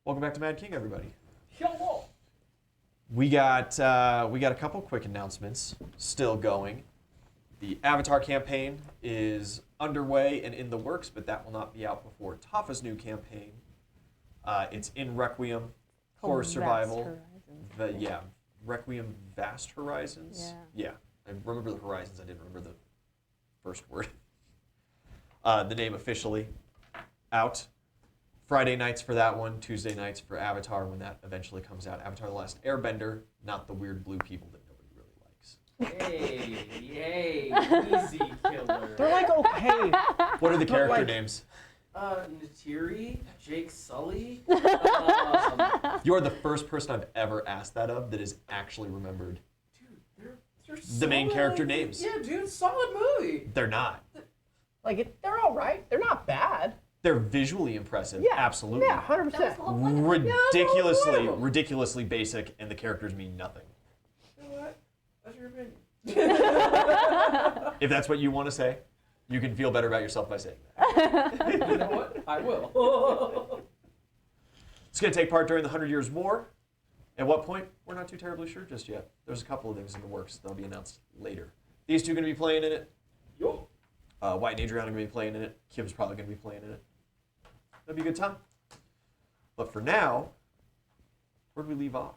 Welcome back to Mad King, everybody. Hello. We got a couple quick announcements still going. The Avatar campaign is underway and in the works, but that will not be out before Tafa's new campaign. It's in Requiem, Horror Survival. Requiem Vast Horizons. Yeah, I remember the Horizons. I didn't remember the first word. The name officially out. Friday nights for that one, Tuesday nights for Avatar when that eventually comes out. Avatar: The Last Airbender, not the weird blue people that nobody really likes. Hey, easy killer. They're like okay. What are the character names? Natiri, Jake Sully. You're the first person I've ever asked that of that is actually remembered. Dude, they're The main character names. Yeah, dude, solid movie. They're not. They're all right. They're not bad. They're visually impressive. Yeah, Absolutely. Yeah, 100%. Ridiculously basic, and the characters mean nothing. You know what? That's your opinion. If that's what you want to say, you can feel better about yourself by saying that. You know what? I will. It's going to take part during the 100 Years' War. At what point? We're not too terribly sure just yet. There's a couple of things in the works. They'll be announced later. These two are going to be playing in it. Yo. White and Adriana are going to be playing in it. Kim's probably going to be playing in it. It'll be a good time. But for now, where do we leave off?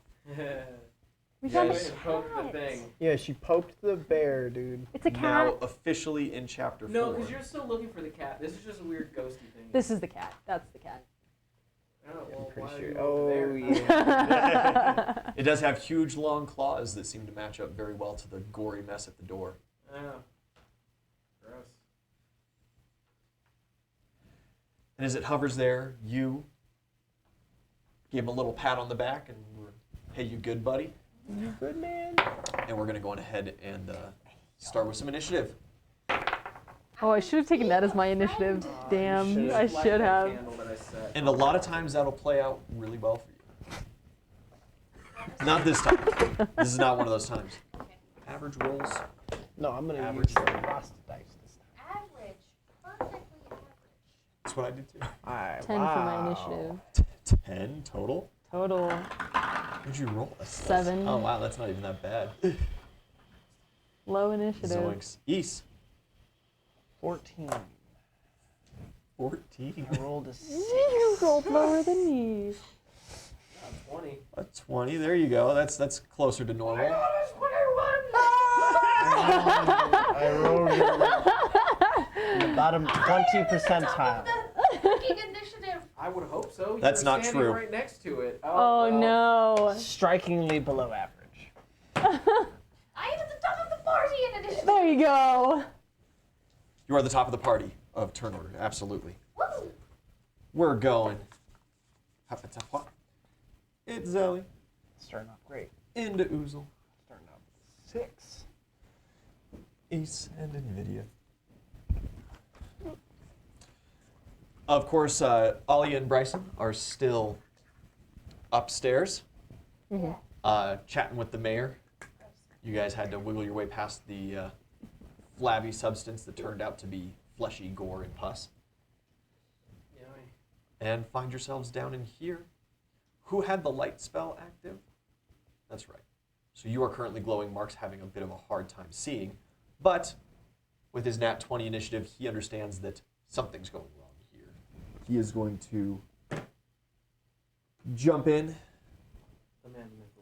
We got a poked the cat. thing. Yeah, she poked the bear, dude. It's a cat. Now officially in chapter 4. No, because you're still looking for the cat. This is just a weird ghosty thing. This is the cat. That's the cat. Oh, well, I'm why pretty are sure. you over Oh, there? yeah. It does have huge, long claws that seem to match up very well to the gory mess at the door. Oh. Gross. And as it hovers there, you give him a little pat on the back and hey, you good, buddy? You good, man? And we're going to go on ahead and start with some initiative. Oh, I should have taken that as my initiative. Damn, I Light should that have. candle that I set. And a lot of times that'll play out really well for you. Not this time. This is not one of those times. Average rolls. No, I'm gonna Average. use the Rasta dice this time. Average. Perfectly average. That's what I did too. 10 for my initiative. 10 total? Total. What did you roll? 7. Oh wow, that's not even that bad. Low initiative. Zoinks. East. 14. 14. I rolled a 6. You rolled lower than me. 20. A 20. There you go. That's closer to normal. I rolled in the bottom 20 percentile. Fucking initiative. I would hope so. That's You're not standing true. right next to it. Oh, well. no. Strikingly below average. I am at the top of the party in initiative. There you go. You are the top of the party of turn order. Absolutely. Woo. We're going. Itzelli. Starting off great. Into Oozle. Starting off 6. Ace and NVIDIA. Of course, Ollie and Bryson are still upstairs, chatting with the mayor. You guys had to wiggle your way past the flabby substance that turned out to be fleshy gore and pus, Yummy. and find yourselves down in here. Who had the light spell active? That's right. So you are currently glowing. Mark's having a bit of a hard time seeing, but with his nat 20 initiative, he understands that something's going wrong here. He is going to jump in, The man, the myth, the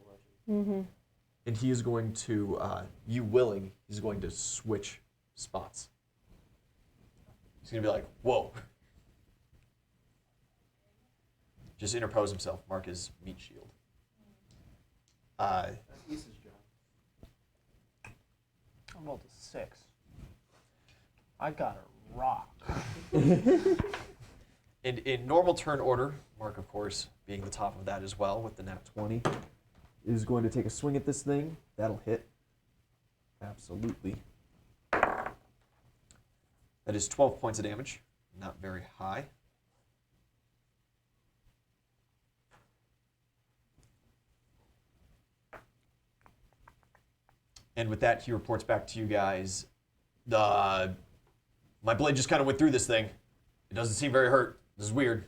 legend. and he is going to, you willing, he's going to switch spots. He's going to be like, whoa. Just interpose himself. Mark his meat shield. That's Isa's job. I rolled a 6. I got a rock. And in normal turn order, Mark, of course, being the top of that as well with the nat 20, is going to take a swing at this thing. That'll hit. Absolutely. That is 12 points of damage. Not very high. And with that, he reports back to you guys, my blade just kind of went through this thing. It doesn't seem very hurt. This is weird.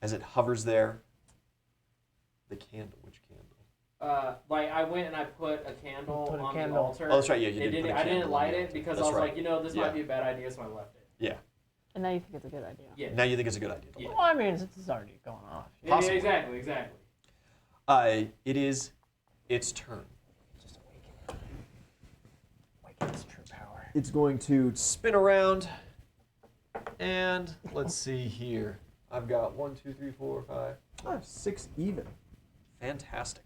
As it hovers there, the candle, which candle? Like I went and I put a candle Put a on candle. the altar. Oh, that's right, yeah, you It did put a I didn't candle on light the it altar. because That's I was right. like, this Yeah. might be a bad idea, so I left it. Yeah. And now you think it's a good idea. Yeah. Now you think it's a good idea. Yeah. Well, I mean, it's already going off. Yeah, Possibly. exactly, exactly. It is its turn. Just awaken it. Awaken its true power. It's going to spin around, and let's see here. I've got 1, 2, 3, 4, 5. I have 6 even. Fantastic.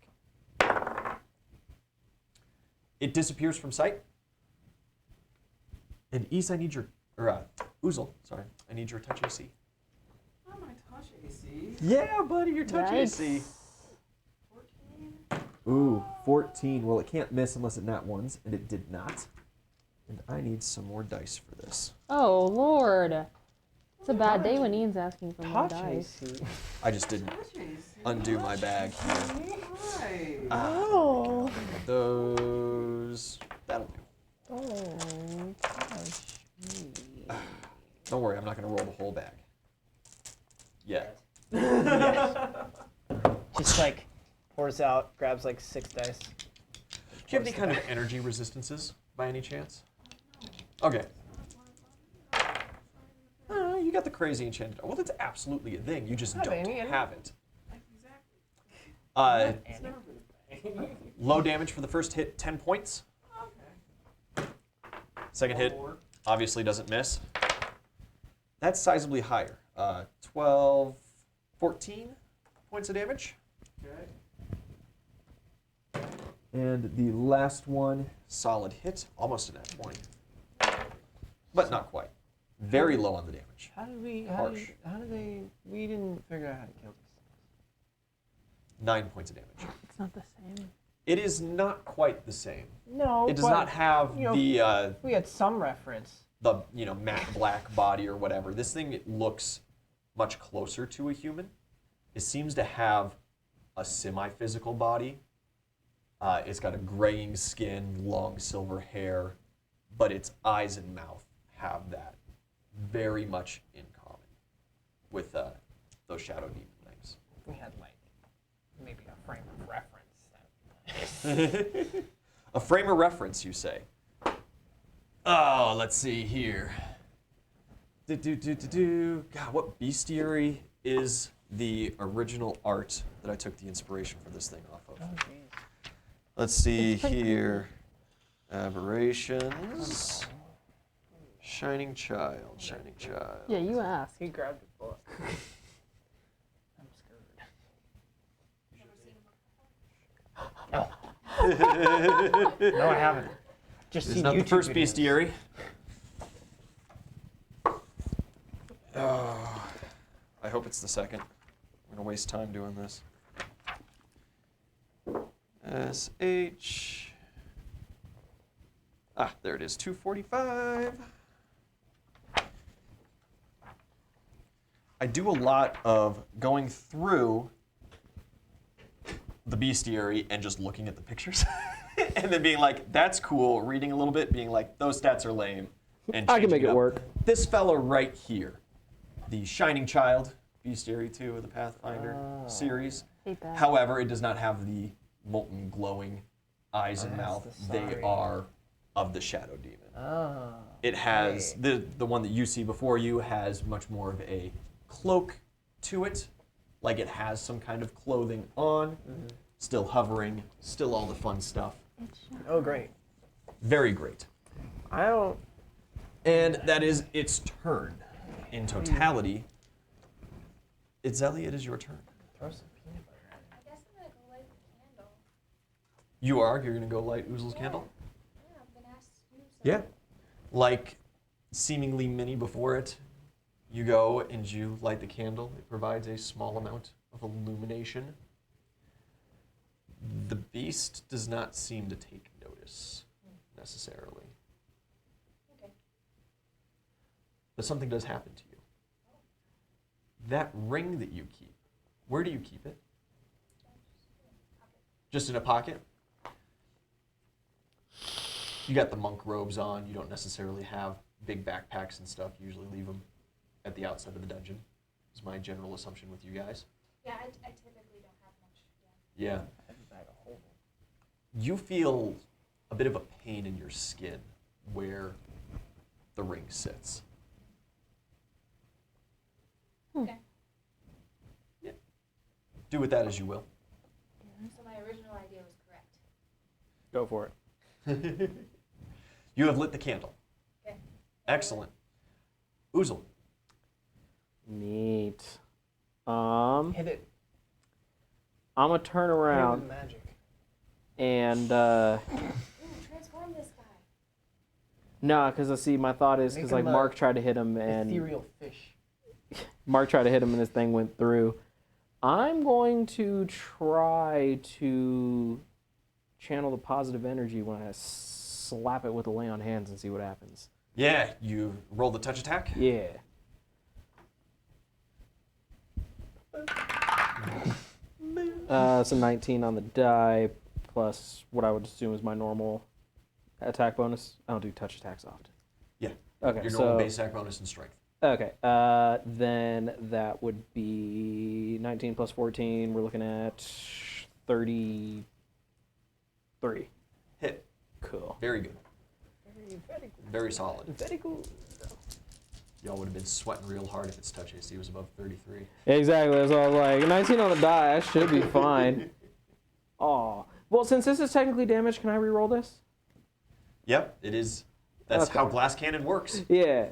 It disappears from sight. And East, I need your, Uzel, sorry, I need your touch AC. Oh, my touch AC. Yeah, buddy, your touch AC. 14. Ooh, 14. Well, it can't miss unless it nat ones, and it did not. And I need some more dice for this. Oh, Lord. It's a bad day when Ian's asking for more Touch dice. AC. I just didn't Touch AC. undo my bag here. Right. Oh. Those. That'll do. Oh, touch me. Don't worry, I'm not going to roll the whole bag. Yet. Just like pours out, grabs like 6 dice. Do you have any kind of energy resistances by any chance? Okay. You got the crazy enchanted. Well, that's absolutely a thing. You just Hi, don't baby. have it. Exactly. Andy. Low damage for the first hit, 10 points. Second hit, obviously doesn't miss. That's sizably higher. 12, 14 points of damage. Okay. And the last one, solid hit, almost a nat 20. But not quite. Very low on the damage. How did we? Harsh. How did they? We didn't figure out how to kill these things. 9 points of damage. It's not the same. It is not quite the same. No, It does but, not have you know, the we had some reference. matte black body or whatever. This thing looks much closer to a human. It seems to have a semi-physical body. It's got a graying skin, long silver hair, but its eyes and mouth have that very much in common with those shadow demon things. We had like maybe a frame of reference. A frame of reference, you say? Oh, let's see here. God, what bestiary is the original art that I took the inspiration for this thing off of? Oh, jeez. Let's see It's pretty here. Aberrations. Shining Child, Shining Child. Yeah, you asked. He grabbed the book. I'm scared. No. No, I haven't. Just It's seen not the YouTube first videos. bestiary. Oh, I hope it's the second. I'm going to waste time doing this. SH. Ah, there it is, 245. I do a lot of going through the bestiary and just looking at the pictures and then being like, that's cool, reading a little bit, being like, those stats are lame. And I can make changing it up. work. This fella right here, the Shining Child, Bestiary 2 of the Pathfinder series. Hate that. However, it does not have the molten glowing eyes and That's mouth. the They sorry. are of the Shadow Demon. Oh. It has, the one that you see before you has much more of a cloak to it. Like it has some kind of clothing on, still hovering, still all the fun stuff. Oh, great. Very great. I don't. And that is its turn. In totality, Itzelli, it is your turn. Throw some peanut butter at it. I guess I'm gonna go light the candle. You are? You're going to go light Uzel's candle? Yeah, I've been asked to do so. Yeah. Like seemingly many before it, you go and you light the candle. It provides a small amount of illumination. The beast does not seem to take notice necessarily. Okay. But something does happen to you. That ring that you keep, where do you keep it? Just in a pocket? You got the monk robes on. You don't necessarily have big backpacks and stuff. You usually leave them at the outside of the dungeon. is my general assumption with you guys. Yeah, I typically don't have much. Yeah. Yeah. You feel a bit of a pain in your skin where the ring sits. Okay. Yeah. Do with that as you will. So my original idea was correct. Go for it. You have lit the candle. Okay. Excellent. Uzel. Neat. Hit it. I'm gonna turn around With magic. and Ooh, transform this guy. no, because I see my thought is Make because like him a Mark tried to hit him and Ethereal fish. Mark tried to hit him and his thing went through. I'm going to try to channel the positive energy when I slap it with a lay on hands and see what happens. Yeah, you roll the touch attack. Yeah. It's a 19 on the die, plus what I would assume is my normal attack bonus. I don't do touch attacks often. Yeah. Okay, Your so normal base attack bonus and strength. okay, then that would be 19 plus 14. We're looking at 33. Hit. Cool. Very good. Very good. Very solid. Very good. Y'all would have been sweating real hard if its touch AC was above 33. Exactly. So I was like, 19 on the die. I should be fine. Aw. Well, since this is technically damage, can I re-roll this? Yep, it is. That's Okay. how glass cannon works. Yeah.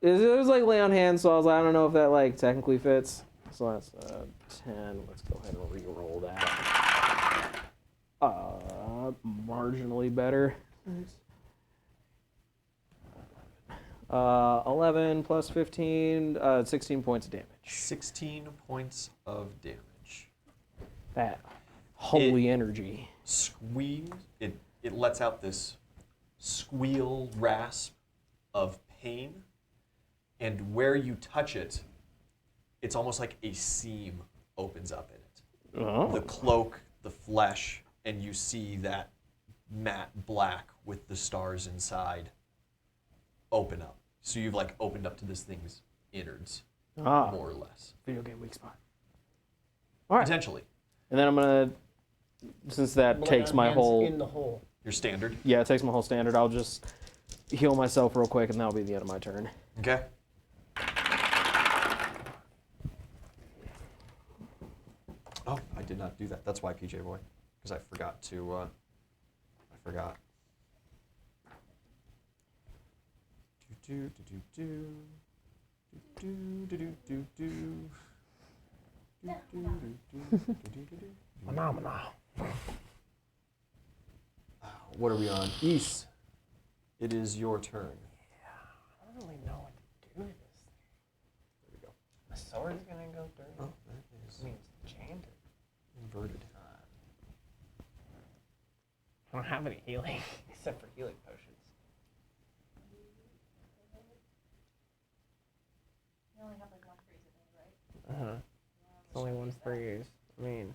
It was like lay on hands, so I was like, I don't know if that like technically fits. So that's 10. Let's go ahead and re-roll that. Marginally better. 11 plus 15, 16 points of damage. 16 points of damage. That holy energy. Squeeze. It lets out this squeal rasp of pain, and where you touch it, it's almost like a seam opens up in it. Oh. The cloak, the flesh, and you see that matte black with the stars inside open up. So you've like opened up to this thing's innards, Ah. more or less. Video game weak spot. All right. Potentially. And then I'm gonna, since that takes my whole, in the hole. Your standard. yeah, it takes my whole standard. I'll just heal myself real quick, and that'll be the end of my turn. Okay. Oh, I did not do that. That's why, PJ Boy, because I forgot to. I forgot. Do do do do do do do do do. Phenomenal. What are we on? East. It is your turn. I don't really know what to do with this. There we go. My sword's gonna go through. Oh, that is I mean, it's enchanted. inverted. I don't have any healing except for healing potions. You only have like one freeze, I think, right? It's only one freeze. I mean,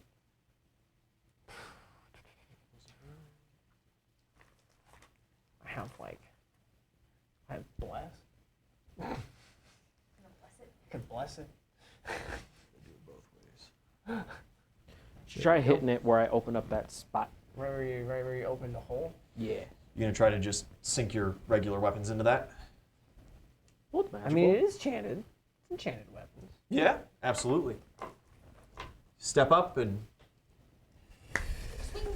I have bless. I'm gonna bless it. I could bless it. Do it both ways. Try hitting it where I open up that spot. Right where you open the hole. Yeah. You gonna try to just sink your regular weapons into that? Well, it's magical. I mean, it is enchanted. It's enchanted weapons. Yeah, absolutely. Step up and.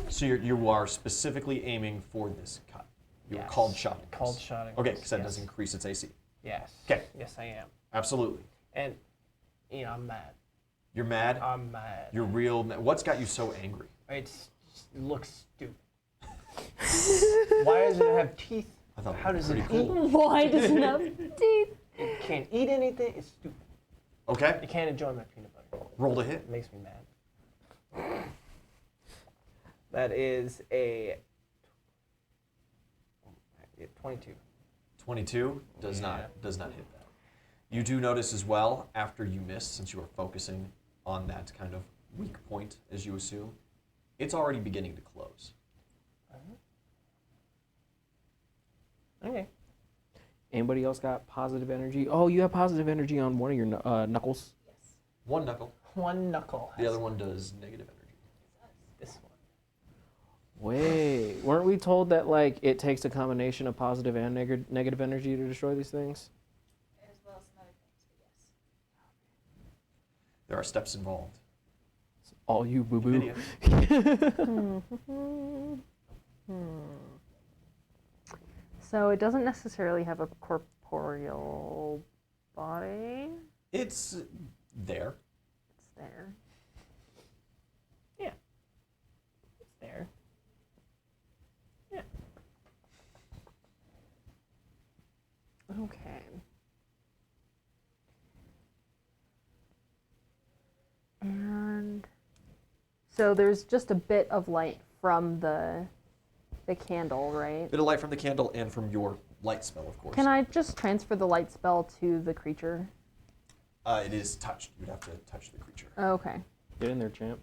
So you are specifically aiming for this cut. You're Yes. called shotting. Called shotting. Okay, because that yes. does increase its AC. Yes. 'Kay. Yes, I am. Absolutely. And, I'm mad. You're mad. I'm mad. You're real mad. What's got you so angry? It looks stupid. Why does it have teeth? I thought How it was does pretty it cool. Why does it have teeth? It can't eat anything. It's stupid. Okay, It can't enjoy my peanut butter. roll to hit. It makes me mad. That is a 22. 22 does not hit that. You do notice as well after you missed, since you are focusing on that kind of weak point, as you assume, it's already beginning to close. Okay. Anybody else got positive energy? Oh, you have positive energy on one of your knuckles. Yes. One knuckle. One knuckle. The other one does negative energy. This one. Wait, weren't we told that like it takes a combination of positive and negative energy to destroy these things? As well as some other things, but yes. There are steps involved. It's all you, boo boo. Video. So it doesn't necessarily have a corporeal body. It's there. It's there. Yeah. It's there. Yeah. Okay. And so there's just a bit of light from the candle, right? Bit of light from the candle and from your light spell, of course. Can I just transfer the light spell to the creature? It is touched. You'd have to touch the creature. Oh, okay. Get in there, champ.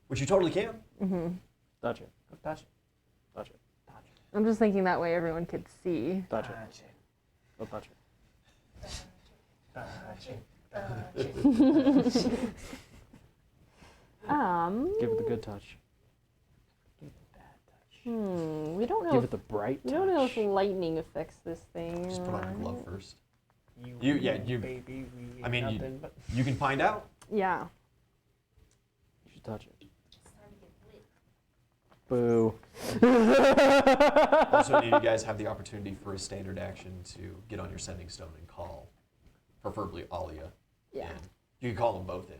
Which you totally can. Mm-hmm. Touch it. Go touch it. Touch it. Touch it. I'm just thinking that way everyone could see. Touch it. Touch it. Go touch it. Touch it. Give it the good touch. Give it the bad touch. We don't know. Give If, it the bright we touch. don't know if lightning affects this thing. Just put on a right? glove first. You baby, we I mean, you- nothing but You can find out. Yeah. You should touch it. It's starting to get lit. Boo. Also, need you guys have the opportunity for a standard action to get on your sending stone and call, preferably Alia. Yeah. in. You can call them both in.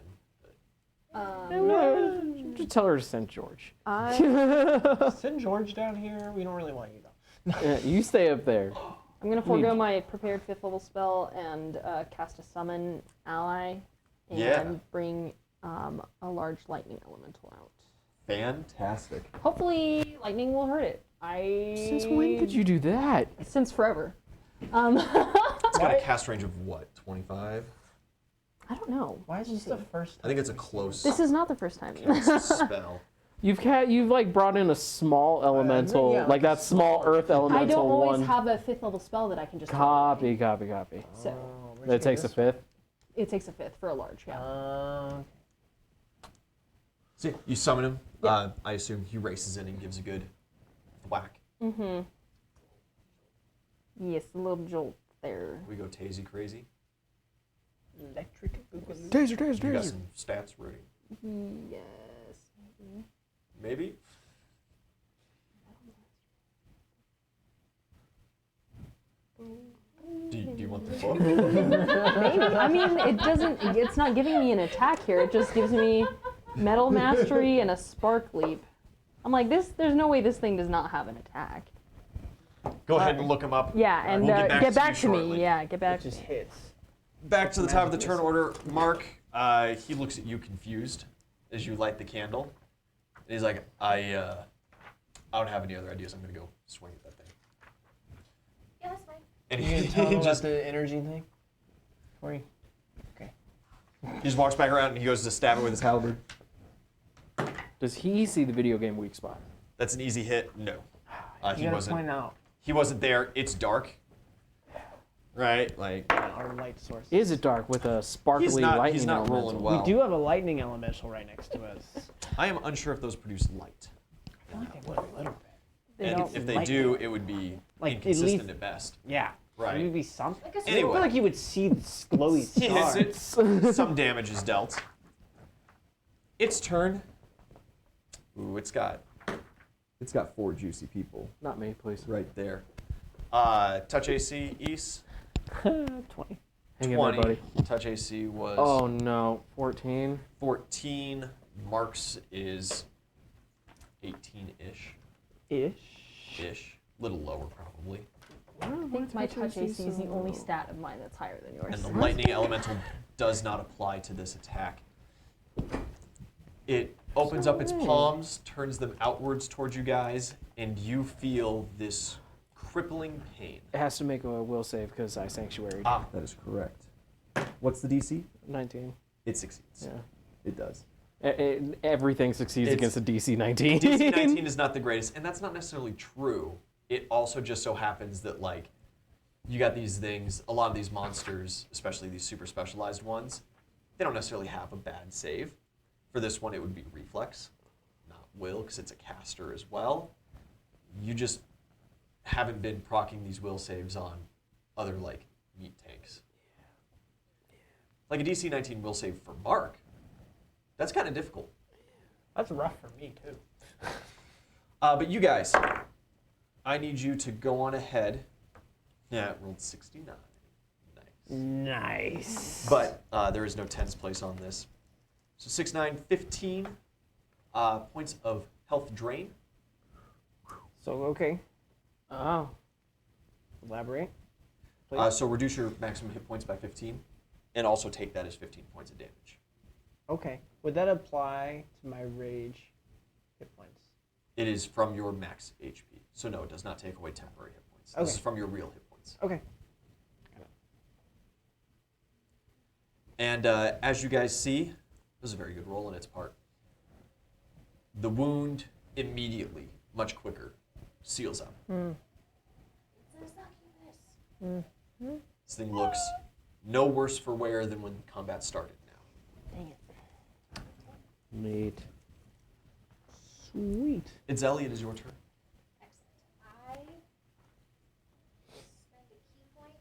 Just tell her to send George. Send George down here. We don't really want you though. Yeah, you stay up there. I'm gonna forego my prepared 5th level spell and cast a summon ally and Yeah. bring a large lightning elemental out. Fantastic. Hopefully, lightning will hurt it. Since when could you do that? Since forever. It's got a cast range of what, 25? I don't know. Why is this the first I think it's a close This is not the first time. cast spell. You've like brought in a small elemental, yeah, like that small earth I elemental don't always one. have a 5th level spell that I can just Copy. So That takes a 5th. it takes a 5th for a large, yeah. So you summon him. Yeah. I assume he races in and gives a good whack. Yes, a little jolt there. We go Tazy crazy. Electric boogaloo. Taser, You got some stats ready. Yes. Maybe? Do you want the book? Maybe. I mean, it's not giving me an attack here. It just gives me metal mastery and a spark leap. I'm like, there's no way this thing does not have an attack. Go ahead and look him up. Yeah, and We'll get back to me. shortly. Yeah, get back It to just me. hits. Back to the top of the turn order. Mark, he looks at you confused as you light the candle. And he's like, I don't have any other ideas. I'm going to go swing at that thing. Yeah, that's fine. And You gonna tell him he about just, the energy thing? For you? Okay. he just walks back around and he goes to stab it with his halberd. Does he see the video game weak spot? That's an easy hit. No. You gotta point out He wasn't there. It's dark. Right? Like, our light source. Is it dark with a sparkly lightning he's not elemental? rolling well. We do have a lightning elemental right next to us. I am unsure if those produce light. I feel like they would a little bit. They And don't. if they lightning. do, it would be Like, at inconsistent least- at best. Yeah. Right. Maybe something. Like a I Anyway. feel like you would see the glowy He hits stars. it. Some damage is dealt. Its turn. Ooh, it's got 4 juicy people Not me, please. right there. Touch AC, East. 20. Hang in there, 20. buddy. Touch AC was Oh no, 14. 14. Mark's is 18-ish. Ish. Little lower, probably. I think my touch AC is the only stat of mine that's higher than yours. And the lightning elemental does not apply to this attack. It opens up its palms, turns them outwards towards you guys, and you feel this crippling pain. It has to make a will save because I sanctuary. That is correct. What's the DC? 19. It succeeds. Yeah. It does. Everything succeeds It's- against a DC 19. DC 19 is not the greatest, and that's not necessarily true. It also just so happens that, like, you got these things, a lot of these monsters, especially these super specialized ones, they don't necessarily have a bad save. For this one, it would be reflex, not will, because it's a caster as well. You just haven't been proccing these will saves on other, like, meat tanks. Like a DC 19 will save for Mark, that's kind of difficult. That's rough for me, too. But you guys, I need you to go on ahead. Yeah, it rolled 69. Nice. But there is no tens place on this. So 6, 9, 15 points of health drain. So, okay. Oh. Elaborate. Please. So reduce your maximum hit points by 15, and also take that as 15 points of damage. Okay. Would that apply to my rage hit points? It is from your max HP. So no, it does not take away temporary hit points. This Okay. is from your real hit points. Okay. And as you guys see, this is a very good roll on its part. The wound immediately, much quicker, seals up. It's a succubus. This thing looks no worse for wear than when combat started now. Dang it. Neat. Sweet. Itzelli, it is your turn. Excellent. I spend a key point.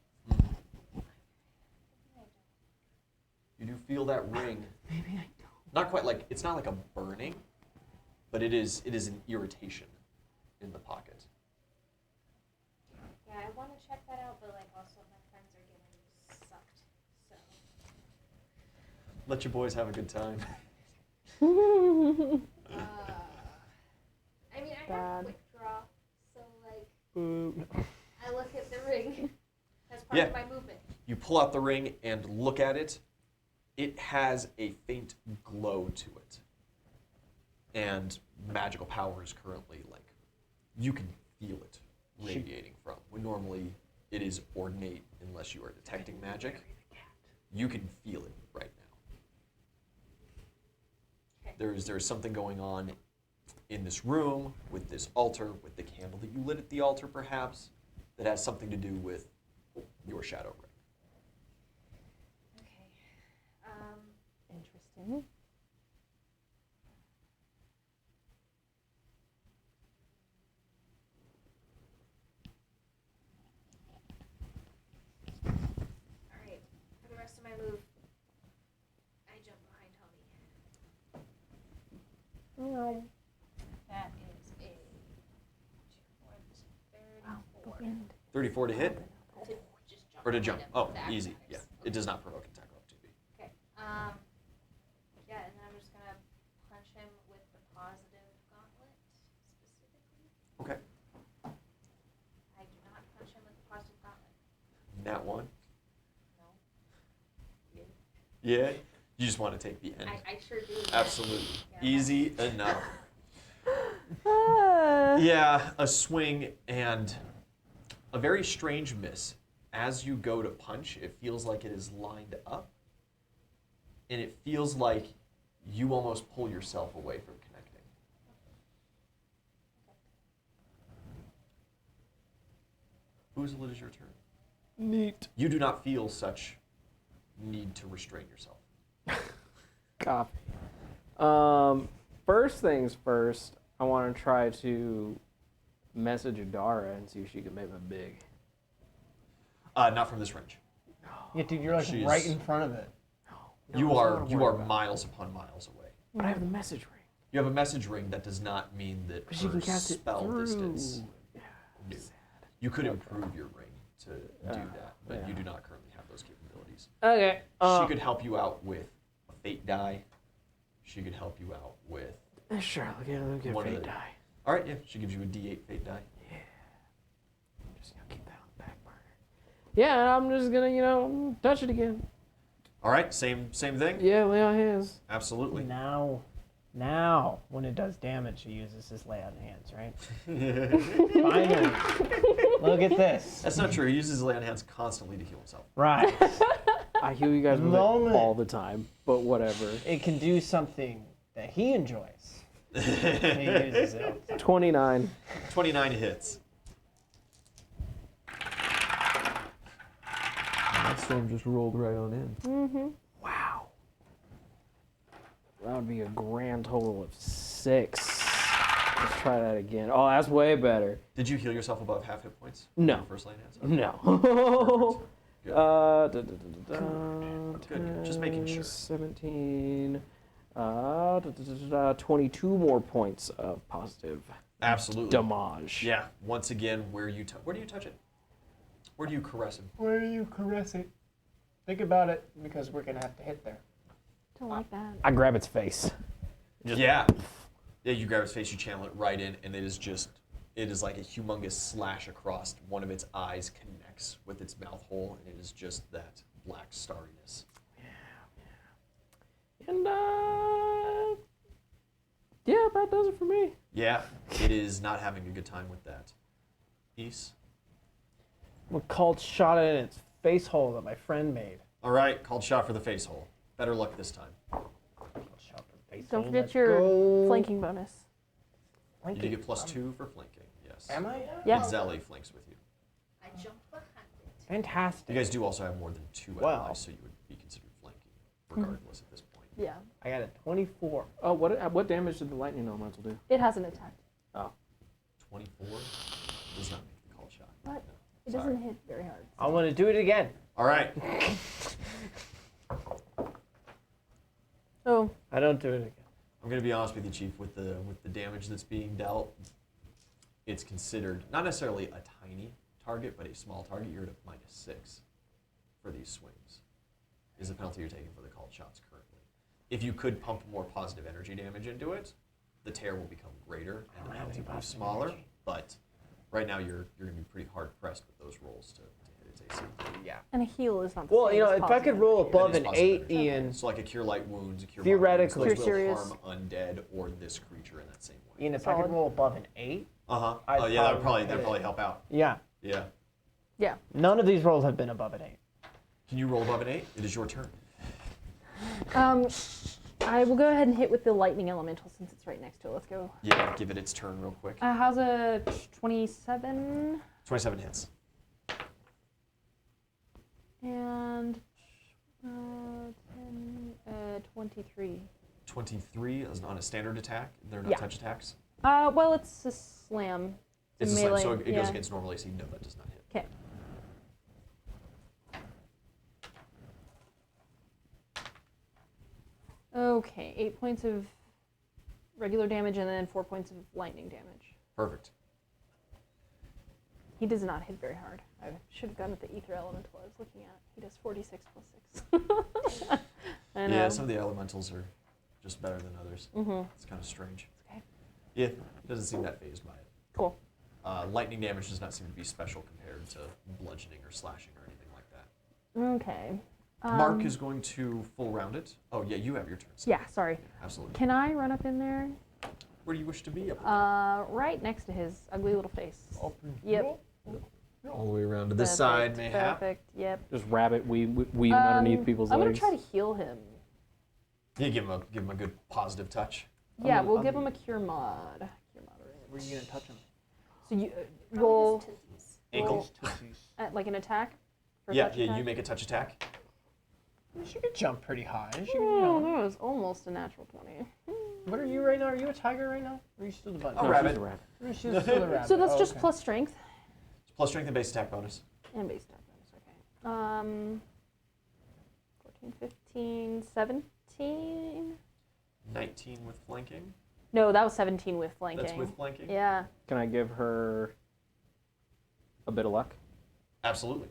You do feel that ring. Maybe I don't. Not quite like, it's not like a burning, but it is an irritation in the pocket. Yeah, I want to check that out, but like also my friends are getting sucked. So Let your boys have a good time. I mean, I have Bad. quick draw, so like Boom. I look at the ring as part Yeah. of my movement. You pull out the ring and look at it. It has a faint glow to it. And magical power is currently like, you can feel it radiating from. When normally it is ornate unless you are detecting magic. You can feel it right now. Okay. There's something going on in this room with this altar, with the candle that you lit at the altar perhaps, that has something to do with your shadow ring. Okay. Interesting. All right. For the rest of my move, I jump behind Tommy. That is a 34. 34 to hit? To just jump Or to behind jump? him. Oh, The easy. acrobatics. Yeah. It does not provoke attack roll to be. Okay. Yeah, and then I'm just gonna punch him with the positive gauntlet specifically. Okay. I do not punch him with the positive gauntlet. Nat 1. No. Yeah. You just want to take the end. I sure do. Absolutely. Yeah, Easy enough. Ah. Yeah, a swing and a very strange miss. As you go to punch, it feels like it is lined up. And it feels like you almost pull yourself away from connecting. Uzla, it is your turn. Neat. You do not feel such need to restrain yourself. Copy. First things first, I want to try to message Adara and see if she can make it big. Not from this range. Yeah, dude, you're like She's- right in front of it. You that's not are what I'm you worried are about. miles upon miles away. But I have the message ring. You have a message ring that does not mean that But she her can cast it spell through. distance. Yeah, No. sad. You could improve your ring to do that, but yeah. you do not currently have those capabilities. Okay. She could help you out with a fate die. She could help you out with. Sure, look at one of fate the- die. All right, yeah, she gives you a D8 fate die. I'm just gonna keep that on the back burner. Yeah, and I'm just gonna, touch it again. All right, same thing. Yeah, lay on hands. Absolutely. Now, when it does damage, it uses his lay on hands, right? Finally. Look at this. That's not true. He uses his lay on hands constantly to heal himself. Right. I heal you guys with it Moment. all the time, but whatever. It can do something that he enjoys. He uses it. 29. 29 hits. That storm just rolled right on in. Wow. That would be a grand total of 6. Let's try that again. Oh, that's way better. Did you heal yourself above half hit points? No. On your first lane hands? Okay. No. Perfect. Good. Just making sure. 17. 22 more points of positive Absolutely. damage. Yeah. Once again, where do you touch it? Where do you caress him? Where do you caress it? Think about it, because we're gonna have to hit there. Don't like that. I grab its face. Yeah. Yeah, you grab his face, you channel it right in, and it is like a humongous slash across. One of its eyes connects with its mouth hole, and it is just that black starriness. And, yeah, that does it for me. Yeah, it is not having a good time with that. Peace. We're called shot it in its face hole that my friend made. All right, called shot for the face hole. Better luck this time. Shot for the face Don't hole. forget Let's your go. flanking bonus. You do get +2 for flanking, yes. Am I? Yeah. Itzelli flanks with you. I jumped behind it. Fantastic. You guys do also have more than 2 Wow. allies, so you would be considered flanking, regardless at this point. Yeah. I got a 24. Oh, what damage did the lightning elemental do? It has an attack, 24 does not make the called shot. but No. it Sorry. doesn't hit very hard. I want to do it again. All right. Oh, I don't do it again. I'm going to be honest with you, Chief. With the damage that's being dealt, it's considered not necessarily a tiny target, but a small target. You're at a -6 for these swings. Is the penalty you're taking for the called shots currently. If you could pump more positive energy damage into it, the tear will become greater and the penalty will be smaller. But right now, you're going to be pretty hard pressed with those rolls to hit its AC. Yeah. and a heal is not the Well, same you know, as if I positive could roll energy. above That is an positive 8, energy. Ian, So like a cure light wounds, a cure Theoretically- those will Cure harm serious. undead or this creature in that same way. Ian, if I could Solid. roll above an 8, Oh I'd yeah, that'd probably- probably help out. yeah. Yeah. Yeah. None of these rolls have been above an 8. Can you roll above an 8? It is your turn. I will go ahead and hit with the lightning elemental since it's right next to it. Let's go. Yeah, give it its turn real quick. How's a 27 27 hits. and 10, 23? 23 is on a standard attack. They're not Yeah. touch attacks. Well, it's a slam. It's a slam, melee, so it yeah. goes against normal AC. No, that does not hit. Okay. Okay, 8 points of regular damage and then 4 points of lightning damage. Perfect. He does not hit very hard. I should have gone with the ether elemental I was looking at. He does 46 plus 6. I know. Yeah, some of the elementals are just better than others. Mm-hmm. It's kind of strange. Okay. Yeah, he doesn't seem that phased by it. Cool. Lightning damage does not seem to be special compared to bludgeoning or slashing or anything like that. Okay. Mark is going to full round it. Oh, yeah, you have your turn. So Yeah, sorry. absolutely. Can I run up in there? Where do you wish to be? Right next to his ugly little face. Open. Yep. All the way around to this Perfect, side, mayhap. Perfect. Yep. Just rabbit weaving underneath people's I'm legs. gonna try to heal him. Yeah, give him a good positive touch. Yeah, we'll give him a cure mod. Cure moderate. Where are you going to touch him? So you Probably roll his tootsies. Ankle. at, like an attack. For a Yeah, touch yeah. attack? You make a touch attack. She could jump pretty high. She could, Oh, that was almost a natural 20. What are you right now? Are you a tiger right now? Or are you still the bunny? Oh, No, rabbit. she's a rabbit. Or is she still a rabbit? So that's Oh, just okay. plus strength Plus strength and base attack bonus. and base attack bonus. Okay. 14, 15, 17. 19 with flanking. No, that was 17 with flanking. That's with flanking. Yeah. Can I give her a bit of luck? Absolutely.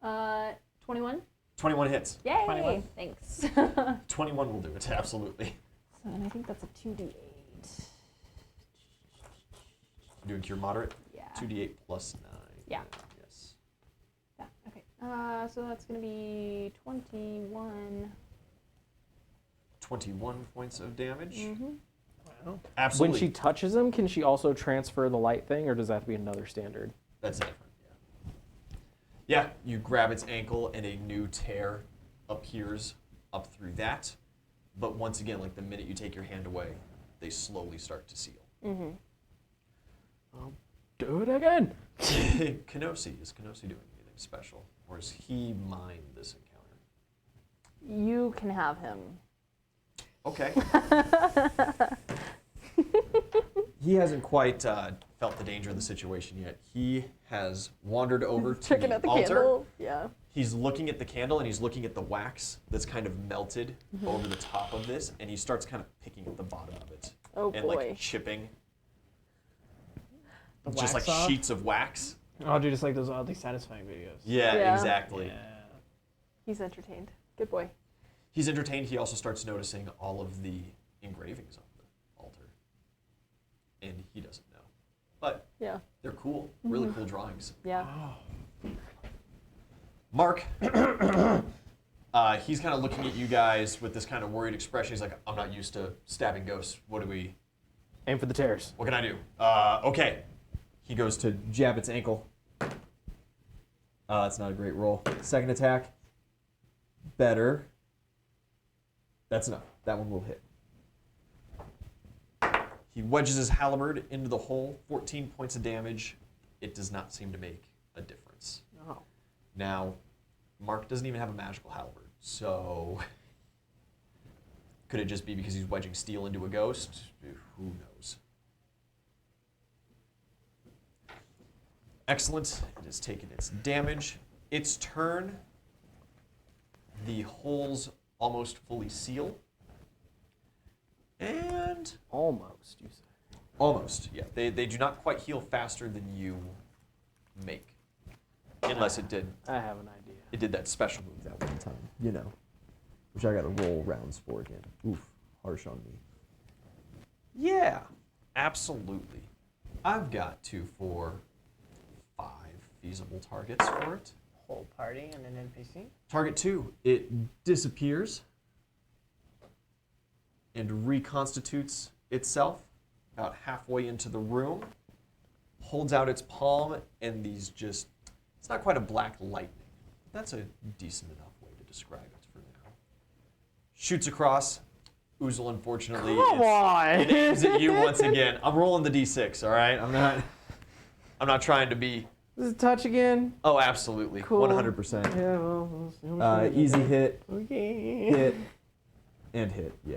Uh, 21. 21 hits. Yay! 21. Thanks. 21 will do it. Absolutely. So, and I think that's a 2d8. Doing cure moderate. Yeah. 2d8 plus 9. Yeah. Yes. Yeah. Okay. So that's gonna be 21. 21 points of damage. Mm-hmm. Wow. Absolutely. When she touches him, can she also transfer the light thing, or does that have to be another standard? That's different. Yeah. Yeah. You grab its ankle and a new tear appears up through that. But once again, like the minute you take your hand away, they slowly start to seal. Mm-hmm. Do it again. Kenosi, is Kenosi doing anything special, or is he mine this encounter? You can have him. Okay. He hasn't quite felt the danger of the situation yet. He has wandered over to Checking the out the altar. candle. Yeah. He's looking at the candle and he's looking at the wax that's kind of melted over the top of this, and he starts kind of picking at the bottom of it. Oh and boy. like chipping The just like wax off? sheets of wax. Oh, dude, just like those oddly satisfying videos. Yeah, Yeah. exactly. Yeah. He's entertained. Good boy. He's entertained. He also starts noticing all of the engravings on the altar. And he doesn't know. But Yeah. they're cool. Really cool drawings. Yeah. Mark, he's kind of looking at you guys with this kind of worried expression. He's like, I'm not used to stabbing ghosts. What Aim for the tears. can I do? Okay. He goes to jab its ankle. That's not a great roll. Second attack. Better. That's enough. That one will hit. He wedges his halberd into the hole. 14 points of damage. It does not seem to make a difference. Oh. Now, Mark doesn't even have a magical halberd, so could it just be because he's wedging steel into a ghost? Who knows? Excellent. It has taken its damage. Its turn. The holes almost fully seal. And Almost, you say. almost, yeah. They do not quite heal faster than you make. Unless it did. I have an idea. It did that special move that one time, you know. Which I gotta roll rounds for again. Oof, harsh on me. Yeah, absolutely. I've got 2, 4, 5 feasible targets for it. Whole party and an NPC. Target 2, it disappears and reconstitutes itself about halfway into the room, holds out its palm, and these just, it's not quite a black lightning. That's a decent enough way to describe it for now. Shoots across. Uzel, unfortunately, it aims at you once again. I'm rolling the d6, all right? I'm not trying to be. Is it touch again? Oh, absolutely, Cool. 100%. Yeah, well, we'll see how much Easy hit, Okay. hit, and hit. Yeah.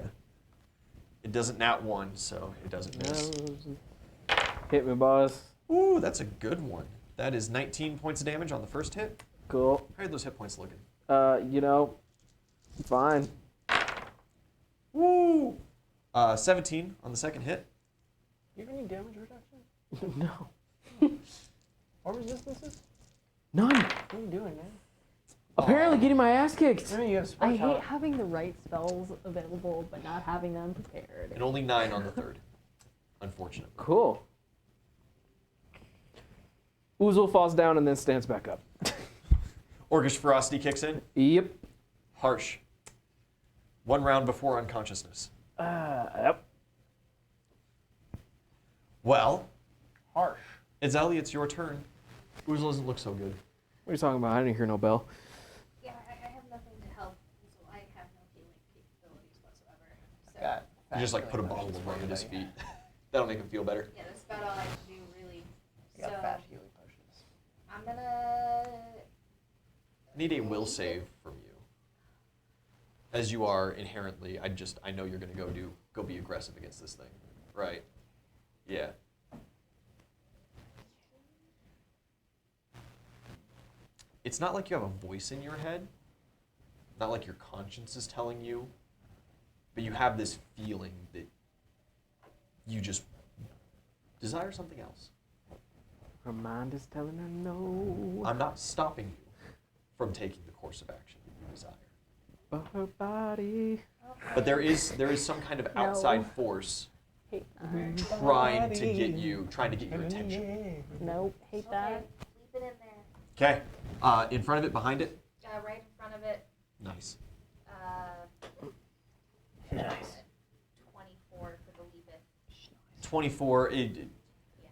It doesn't nat 1, so it doesn't miss. Hit me, boss. Ooh, that's a good one. That is 19 points of damage on the first hit. Cool. How are those hit points looking? Fine. Woo! 17 on the second hit. You have any damage reduction? No. Or resistances? None. What are you doing, man? Apparently getting my ass kicked. I mean, you have I spark hate talent. having the right spells available, but not having them prepared. And only 9 on the third. Unfortunately. Cool. Uzel falls down and then stands back up. Orcish Ferocity kicks in. Yep. Harsh. 1 round before unconsciousness. Yep. Well, Harsh. Itzelli, it's your turn. Uzel doesn't look so good. What are you talking about? I didn't hear no bell. Yeah, I have nothing to help, so I have no healing capabilities whatsoever. So Got You just like fast put a healing bottle potions of for rum at his everybody. feet. That'll make him feel better. yeah, that's about all I can do really. You got So fast healing potions. I'm gonna. Need a will save from you. As you are inherently, I know you're gonna go be aggressive against this thing. Right. Yeah. It's not like you have a voice in your head. Not like your conscience is telling you. But you have this feeling that you just desire something else. Her mind is telling her no. I'm not stopping you from taking the course of action that you desire. But her body. But there is some kind of outside force Hate that. trying to get your attention. Nope. Hate Okay, that. leave it in there. Okay. In front of it, behind it. Right in front of it. Nice. Nice. 24 for the leave it. 24.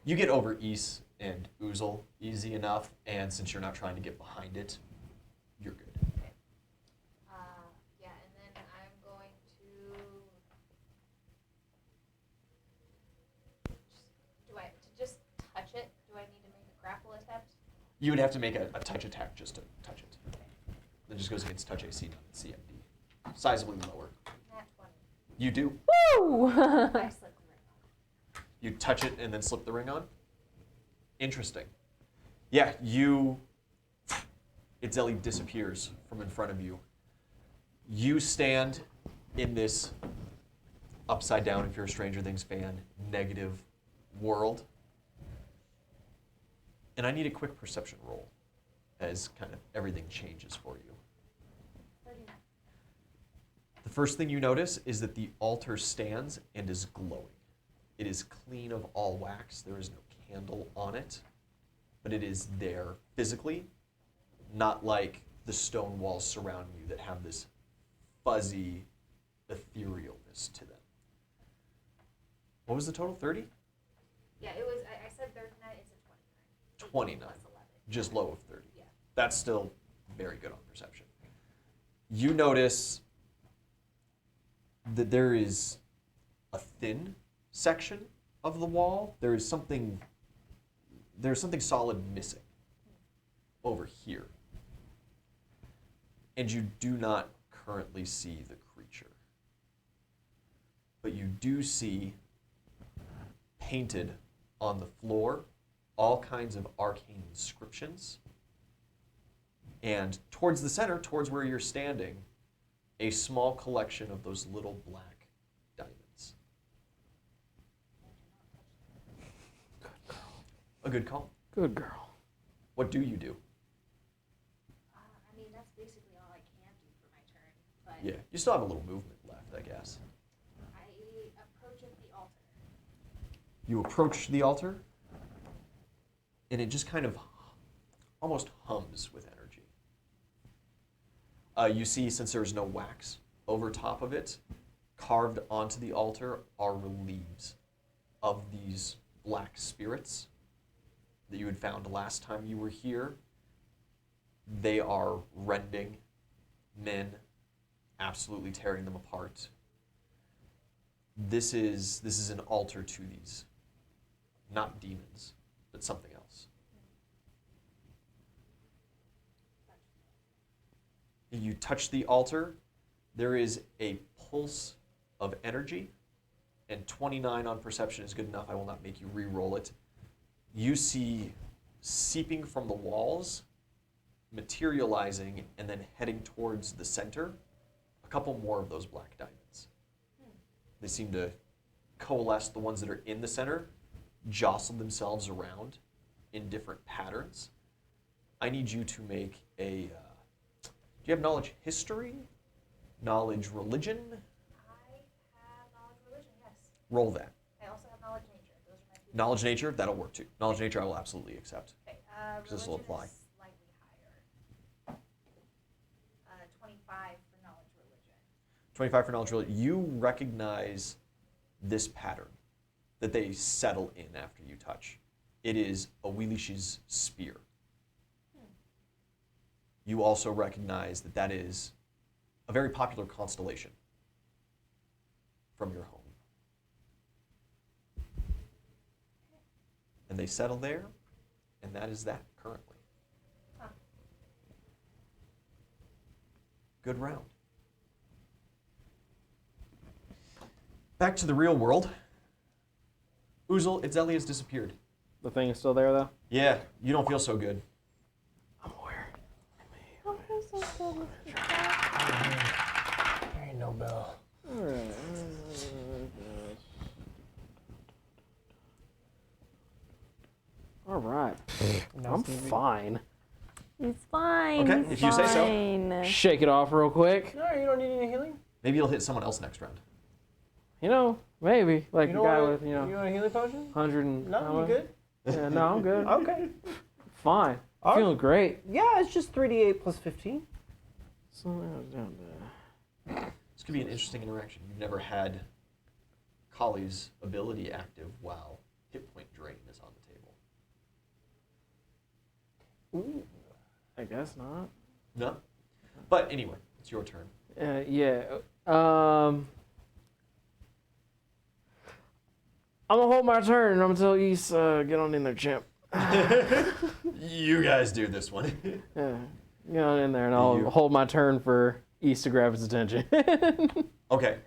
You get over Ys and Uzel easy enough, and since you're not trying to get behind it, you're good. Yeah, and then I'm going to just touch it. Do I need to make a grapple attempt? You would have to make a touch attack just to touch it. That just goes against touch AC, not CMD. Sizably lower. Nat 20. You do. Woo! I slip the ring on. You touch it and then slip the ring on? Interesting. Yeah, Itzelli disappears from in front of you. You stand in this upside down, if you're a Stranger Things fan, negative world. And I need a quick perception roll as kind of everything changes for you. 39. The first thing you notice is that the altar stands and is glowing. It is clean of all wax. There is no candle on it, but it is there physically, not like the stone walls surrounding you that have this fuzzy etherealness to them. What was the total? 30? Yeah, it was. I said 39. It's a 29. Plus 11. Just low of 30. Yeah. That's still very good on perception. You notice that there is a thin section of the wall. There's something solid missing over here. And you do not currently see the creature. But you do see painted on the floor all kinds of arcane inscriptions. And towards the center, towards where you're standing, a small collection of those little black diamonds. A good call. Good girl. What do you do? I mean, that's basically all I can do for my turn. But Yeah, you still have a little movement left, I guess. I approach at the altar. You approach the altar, and it just kind of almost hums with energy. You see, since there's no wax over top of it, carved onto the altar are reliefs of these black spirits that you had found last time you were here. They are rending men, absolutely tearing them apart. This is an altar to these, not demons, but something else. You touch the altar, there is a pulse of energy, and 29 on perception is good enough. I will not make you re-roll it. You see seeping from the walls, materializing, and then heading towards the center, a couple more of those black diamonds. They seem to coalesce. The ones that are in the center jostle themselves around in different patterns. I need you to make a... do you have knowledge history? Knowledge religion? I have knowledge religion, yes. Roll that. I also have knowledge nature. Those are my two. Knowledge nature, that'll work too. Knowledge nature I will absolutely accept. Okay, This will religion apply. is slightly higher. 25 for knowledge religion. 25 for knowledge religion. You recognize this pattern that they settle in after you touch. It is a Wheelish's spear. You also recognize that that is a very popular constellation from your home. And they settle there, and that is that currently. Huh. Good round. Back to the real world. Itzelli has disappeared. The thing is still there, though? Yeah, you don't feel so good. I'm aware. There ain't no bell. All right. No, I'm Stevie. fine. He's fine. Okay, he's if you say so. fine. Shake it off real quick. No, you don't need any healing. Maybe you'll hit someone else next round. You know, maybe. Like You the don't guy want with, you want a healing potion? 100 and... No, you good? Yeah, no, I'm good. Okay. Fine. All right. Feeling great. Yeah, it's just 3d8 plus 15. So that was down there. This could be an interesting interaction. You've never had Collie's ability active while hit point drain is on the table. Ooh. I guess not. No? But anyway, it's your turn. Yeah. I'm gonna hold my turn and I'm gonna tell East, get on in there, champ. You guys do this one. Yeah. Get on in there, and I'll hold my turn for East to grab his attention. Okay.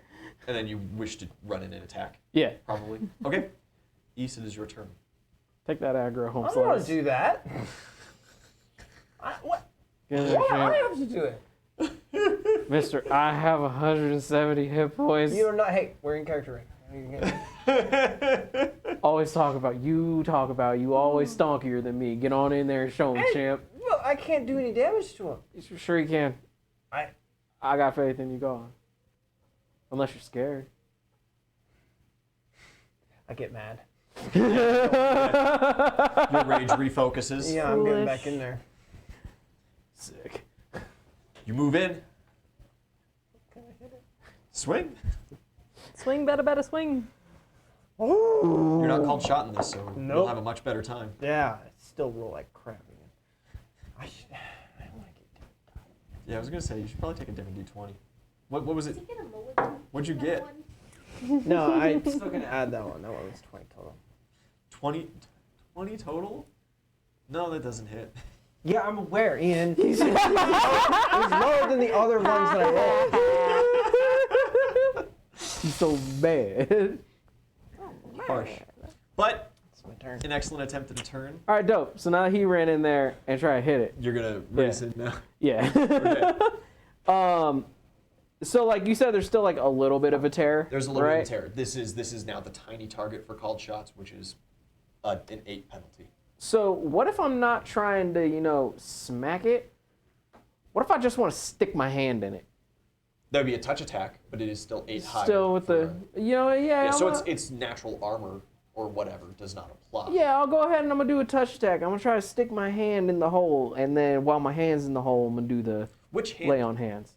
And then you wish to run in and attack, Yeah. probably. Okay. East, it is your turn. Take that aggro home I don't want slice. to do that. What? Get in there, Why do I champ. have to do it? Mister, I have 170 hit points. You're not. Hey, we're in character right now. Always talk about you. You always stonkier than me. Get on in there and show him, Hey. champ. Well, I can't do any damage to him. Sure you can. I got faith in you. Go on. Unless you're scared. get mad. Your rage refocuses. Yeah, I'm getting Foolish. back in there. Sick. You move in. Can I hit it? Swing. Swing, better swing. Oh. You're not called shot in this, so you'll Nope. have a much better time. Yeah, I still roll like crap again. I don't like it. Yeah, I was gonna say you should probably take a different D20. What was Does it? he get a mulligan? What'd you That get? one? No, I'm still gonna add that one. That one was 20 total. 20 total? No, that doesn't hit. Yeah, I'm aware, Ian. He's lower than the other ones that I rolled. He's so bad. Harsh. But It's my turn. an excellent attempt at a turn. All right, dope. So now he ran in there and tried to hit it. You're gonna race it now. Yeah. Okay. So like you said, there's still like a little bit of a tear. There's a little right? bit of terror. This is now the tiny target for called shots, which is an 8 penalty. So what if I'm not trying to, smack it? What if I just want to stick my hand in it? That would be a touch attack, but it is still 8 high. Still with the, yeah. Yeah, so I'm it's natural armor or whatever does not apply. Yeah, I'll go ahead and I'm gonna do a touch attack. I'm gonna try to stick my hand in the hole, and then while my hand's in the hole, I'm gonna do the Which hand? lay on hands.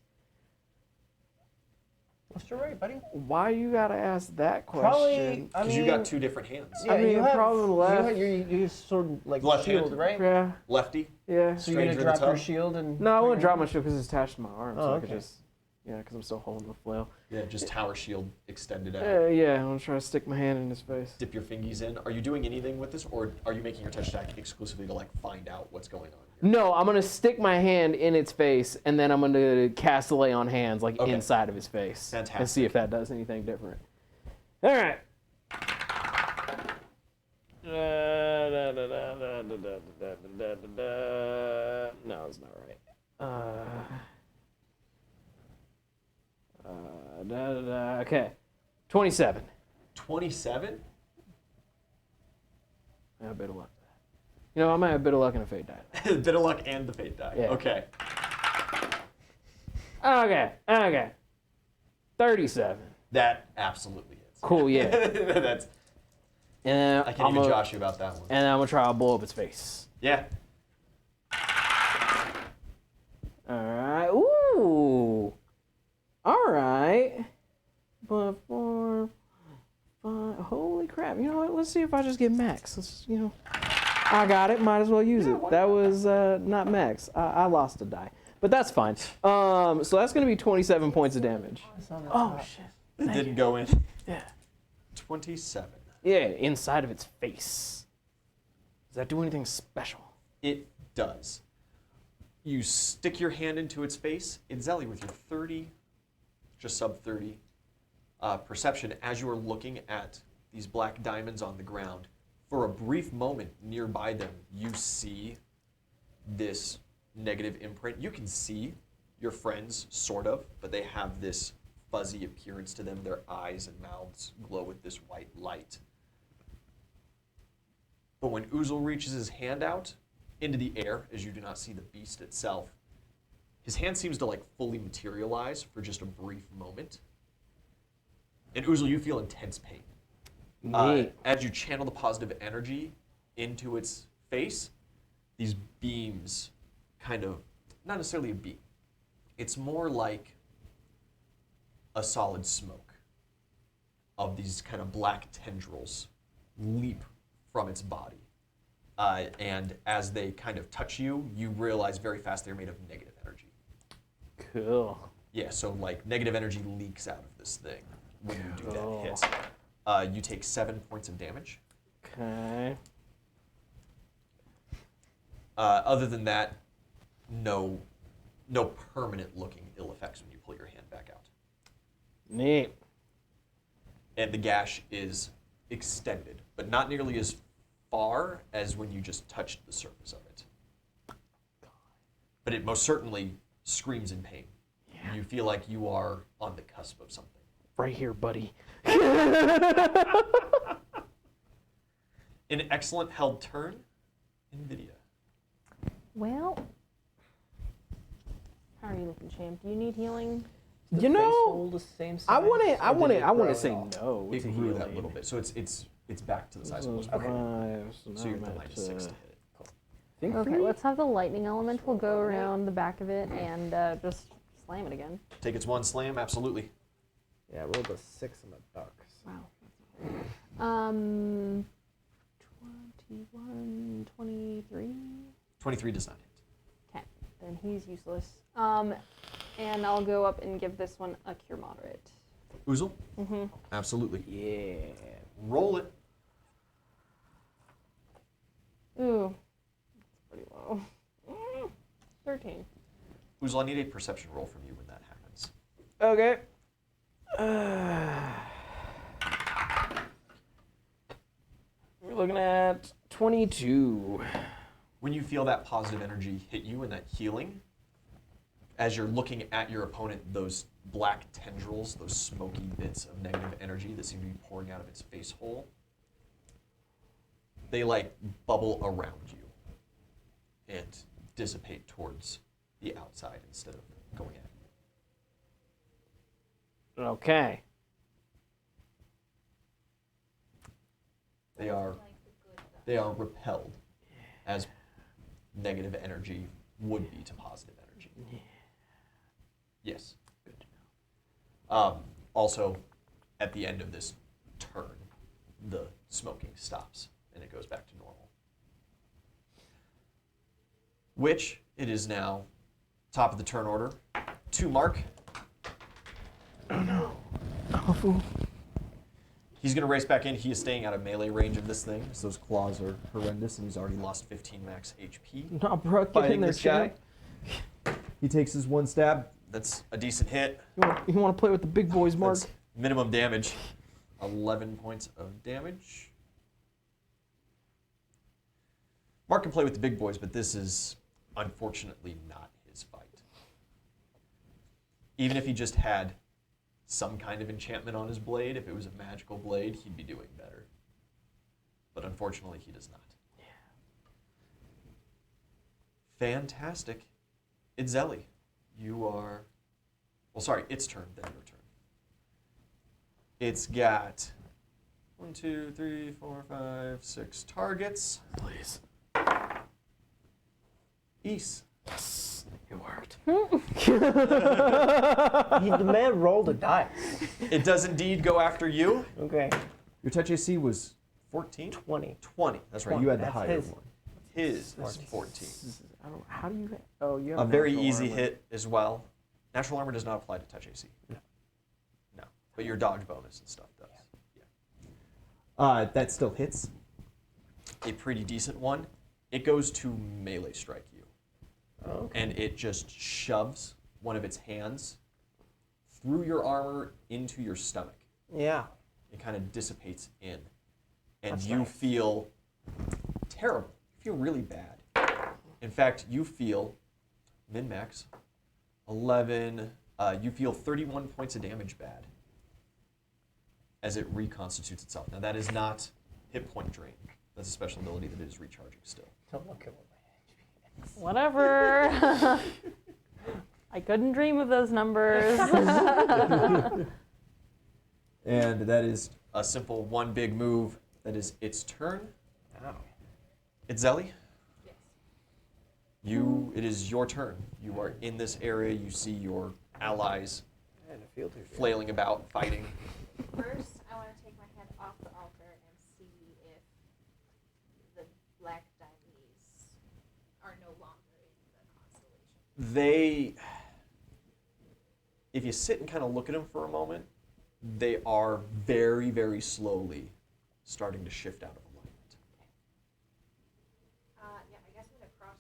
What's your rate, buddy? Why you gotta ask that question? Probably. I Because mean, you got 2 different hands. Yeah, I mean, you have, probably left. You use sort of like Left shield, hand? right? Yeah, Lefty. yeah. So you're gonna Stranger in the drop your tub? shield and. No, I wouldn't drop my shield because it's attached to my arm, so Oh, I could okay. just, because I'm still holding the flail. Yeah, just tower shield extended out. Yeah, I'm gonna try to stick my hand in his face. Dip your fingies in. Are you doing anything with this, or are you making your touch attack exclusively to find out what's going on here? No, I'm gonna stick my hand in its face, and then I'm gonna cast a lay on hands Okay. inside of his face, and Fantastic. see if that does anything different. All right. No, it's not right. Okay, 27. 27? I have a bit of luck. I might have a bit of luck and a fate die. Bit of luck and the fate die. Yeah. Okay. Okay. 37. That absolutely hits. Cool, yeah. That's. And then I can't even josh you about that one. And then I'm gonna try to blow up his face. Yeah. All right. Ooh. All right. But 4, 5. Holy crap! You know what? Let's see if I just get max. I got it. Might as well use it. That was not max. I lost a die, but that's fine. So that's gonna be 27 points of damage. Oh shit. It didn't go in. Yeah. 27. Yeah, inside of its face. Does that do anything special? It does. You stick your hand into its face. Itzelli, with your 30, just sub 30, perception, as you are looking at these black diamonds on the ground, for a brief moment nearby them, you see this negative imprint. You can see your friends, sort of, but they have this fuzzy appearance to them. Their eyes and mouths glow with this white light. But when Uzel reaches his hand out into the air, as you do not see the beast itself, his hand seems to fully materialize for just a brief moment. And Uzel, you feel intense pain. Neat. As you channel the positive energy into its face, these beams kind of, not necessarily a beam, it's more like a solid smoke of these kind of black tendrils leap from its body. And as they kind of touch you, you realize very fast they're made of negative energy. Cool. Yeah, so negative energy leaks out of this thing when you do Cool. that hit. You take 7 points of damage. Okay. Other than that, no permanent looking ill effects when you pull your hand back out. Neat. And the gash is extended, but not nearly as far as when you just touched the surface of it. But it most certainly screams in pain. Yeah. You feel like you are on the cusp of something. Right here, buddy. An excellent held turn, NVIDIA. Well, how are you looking, champ? Do you need healing? Does You the face know, hold the same size, I want or to. did it I want grow to at say all? no. It to grew that healing. little bit, so it's back to the size it was So before. five, So you're now at I'm the at, minus 6 to hit it. think Okay, three? let's have the lightning elemental go around the back of it and just slam it again. Take its one slam, absolutely. Yeah, I rolled a 6 on the dark. Wow. 21, 23. 23 does not hit. Okay, then he's useless. And I'll go up and give this one a cure moderate. Oozle? Mm-hmm. Absolutely. Yeah. Roll it. Ooh, that's pretty low. 13. Oozle, I need a perception roll from you when that happens. Okay. We're looking at 22. When you feel that positive energy hit you and that healing, as you're looking at your opponent, those black tendrils, those smoky bits of negative energy that seem to be pouring out of its face hole, they like bubble around you and dissipate towards the outside instead of going at you. Okay. They are repelled as negative energy would be to positive energy. Yes. Good to know. Also, at the end of this turn, the smoking stops and it goes back to normal. Which it is now top of the turn order to Mark. Oh no. He's going to race back in. He is staying out of melee range of this thing, so those claws are horrendous, and he's already lost 15 max HP. No, bro, get in Fighting there, this guy. champ. He takes his one stab. That's a decent hit. You want to play with the big boys, Mark? That's minimum damage. 11 points of damage. Mark can play with the big boys, but this is unfortunately not his fight. Even if he just had some kind of enchantment on his blade, if it was a magical blade, he'd be doing better. But unfortunately, he does not. Yeah. Fantastic. Itzelli, you are... Well, sorry, its turn, then your turn. It's got 1, 2, 3, 4, 5, 6 targets. Please. East. Yes. It worked. The man rolled a dice. It does indeed go after you. Okay. Your touch AC was 14? 20. 20. That's right. 20. You had the That's higher his. one. His is 14. 14. I don't. How do you? Oh, you have A very natural easy armor. hit as well. Natural armor does not apply to touch AC. No. No. But your dodge bonus and stuff does. That still hits. A pretty decent one. It goes to melee strike you. Okay. And it just shoves one of its hands through your armor into your stomach. Yeah. It kind of dissipates in. And That's you nice. feel terrible. You feel really bad. In fact, you feel, min-max, 11, you feel 31 points of damage bad as it reconstitutes itself. Now that is not hit point drain. That's a special ability that is recharging still. Don't look at what my HP is. Whatever. I couldn't dream of those numbers. And that is a simple one big move. That is its turn. Ow. Itzelli, Yes. it is your turn. You are in this area. You see your allies I had a field here. flailing about, fighting. First, I want to take my hand off the altar and see if the black diamonds are no longer in the constellation. If you sit and kind of look at them for a moment, they are very, very slowly starting to shift out of alignment. Yeah, I guess I'm going to cross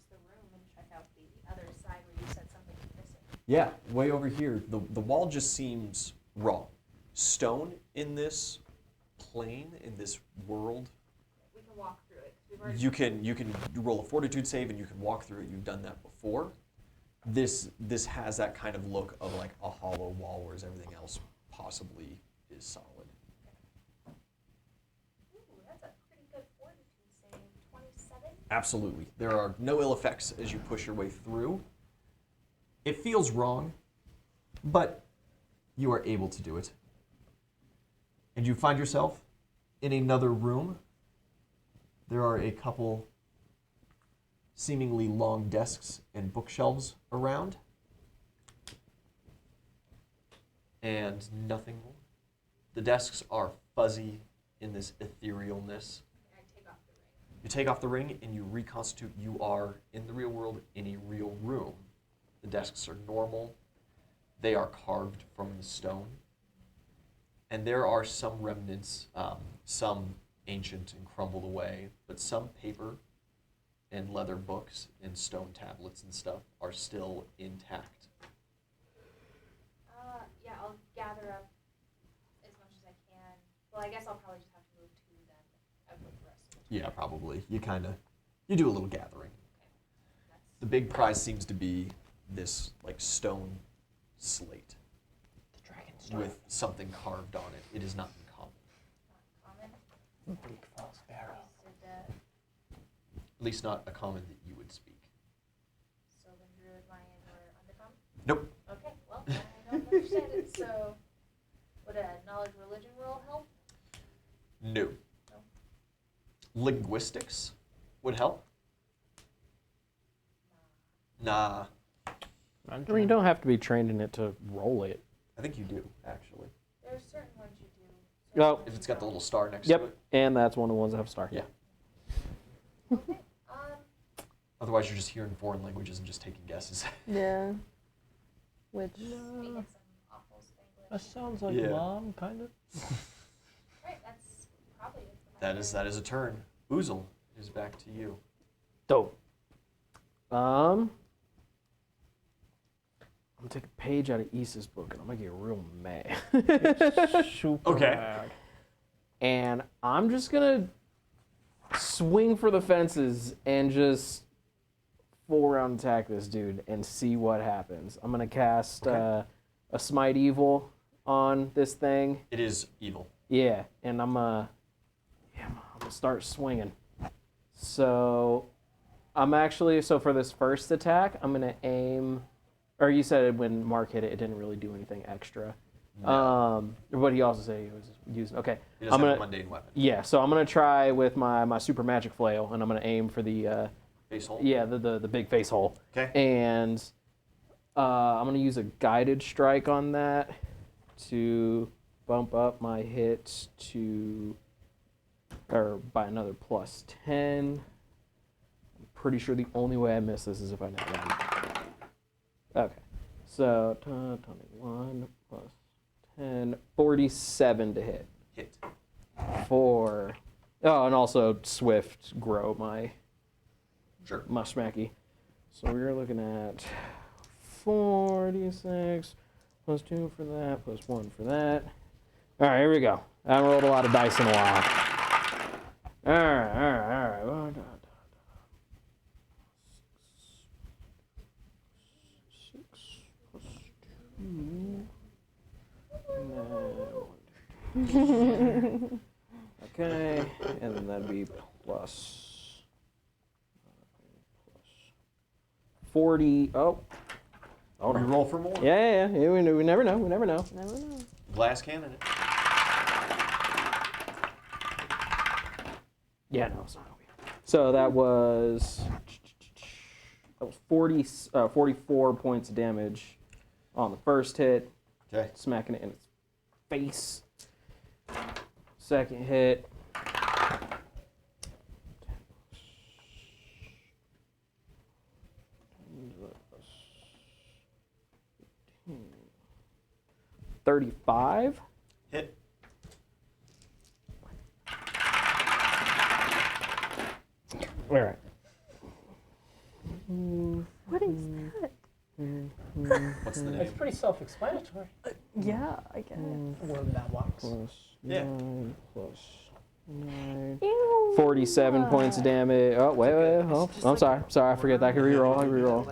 Yeah, way over here. The wall just seems wrong. Stone in this plane, in this world, We can walk through it. 'Cause we've already you can roll a fortitude save and you can walk through it. You've done that before. This has that kind of look of like a hollow wall, whereas everything else possibly is solid. Ooh, that's a pretty good fortitude save. 27. Absolutely. There are no ill effects as you push your way through. It feels wrong, but you are able to do it. And you find yourself in another room. There are a couple seemingly long desks and bookshelves around. And nothing more. The desks are fuzzy in this etherealness. I take off the ring. You take off the ring and you reconstitute. You are in the real world in a real room. The desks are normal. They are carved from the stone. And there are some remnants, some ancient and crumbled away, but some paper and leather books and stone tablets and stuff are still intact. Yeah, I'll gather up as much as I can. Well, I guess I'll probably just have to move to them with the rest of it. Yeah, probably. You do a little gathering. That's The big prize seems to be this like stone slate The dragon's stone. with something carved on it. It is not uncommon. not common. Bleak Falls Barrow. Is it, At least not a common that you would speak. Sylvan Druid Lion or Undercommon? Nope. Okay, well, I don't understand it, so would a knowledge religion roll help? No. No. Linguistics would help. Nah. I mean, you don't have to be trained in it to roll it. I think you do, actually. There's certain ones you do. No. certain If ones it's you got the don't. little star next Yep, to it. and that's one of the ones that have a star. Yeah. Okay, Otherwise, you're just hearing foreign languages and just taking guesses. Yeah. Which speaking some awful That Spanglish. sounds like Yeah. mom, kind of. Right, that's probably it for my That is a turn. Oozle is back to you. Dope. I'm gonna take a page out of Issa's book and I'm gonna get real mad. Super Okay. mad. And I'm just gonna swing for the fences and just full round attack this dude and see what happens. I'm gonna cast Okay. a smite evil on this thing. It is evil. Yeah, and I'm gonna start swinging. So for this first attack, I'm gonna aim. Or you said when Mark hit it, it didn't really do anything extra. No. But he also said he was using. Okay, It does I'm have gonna a mundane weapon. yeah. So I'm gonna try with my super magic flail, and I'm gonna aim for the Face hole. the big face hole. Okay. And I'm gonna use a guided strike on that to bump up my hit by another +10. I'm pretty sure the only way I miss this is if I net one. Okay, so 21 +10, 47 to hit. Hit. Oh, and also swift grow my Sure. smacky. So we're looking at 46 +2 for that, +1 for that. All right, here we go. I haven't rolled a lot of dice in a while. All right. 6 +2. Okay, and then that'd be plus 40. Oh, hold on. Reroll for more. Yeah. We never know. never know. Glass cannon. Yeah, no, it's not gonna be. So that was 44 points of damage on the first hit, Okay. smacking it in its face. Second hit. $35. Hit. All right. What is that? What's the It's name? pretty self-explanatory. Yeah, I get it. Word that walks. Plus Yeah. 9 plus 9. Ew. 47 points of damage. Oh, wait. Oh, I'm sorry. Sorry, I forget that. I can reroll. I can reroll.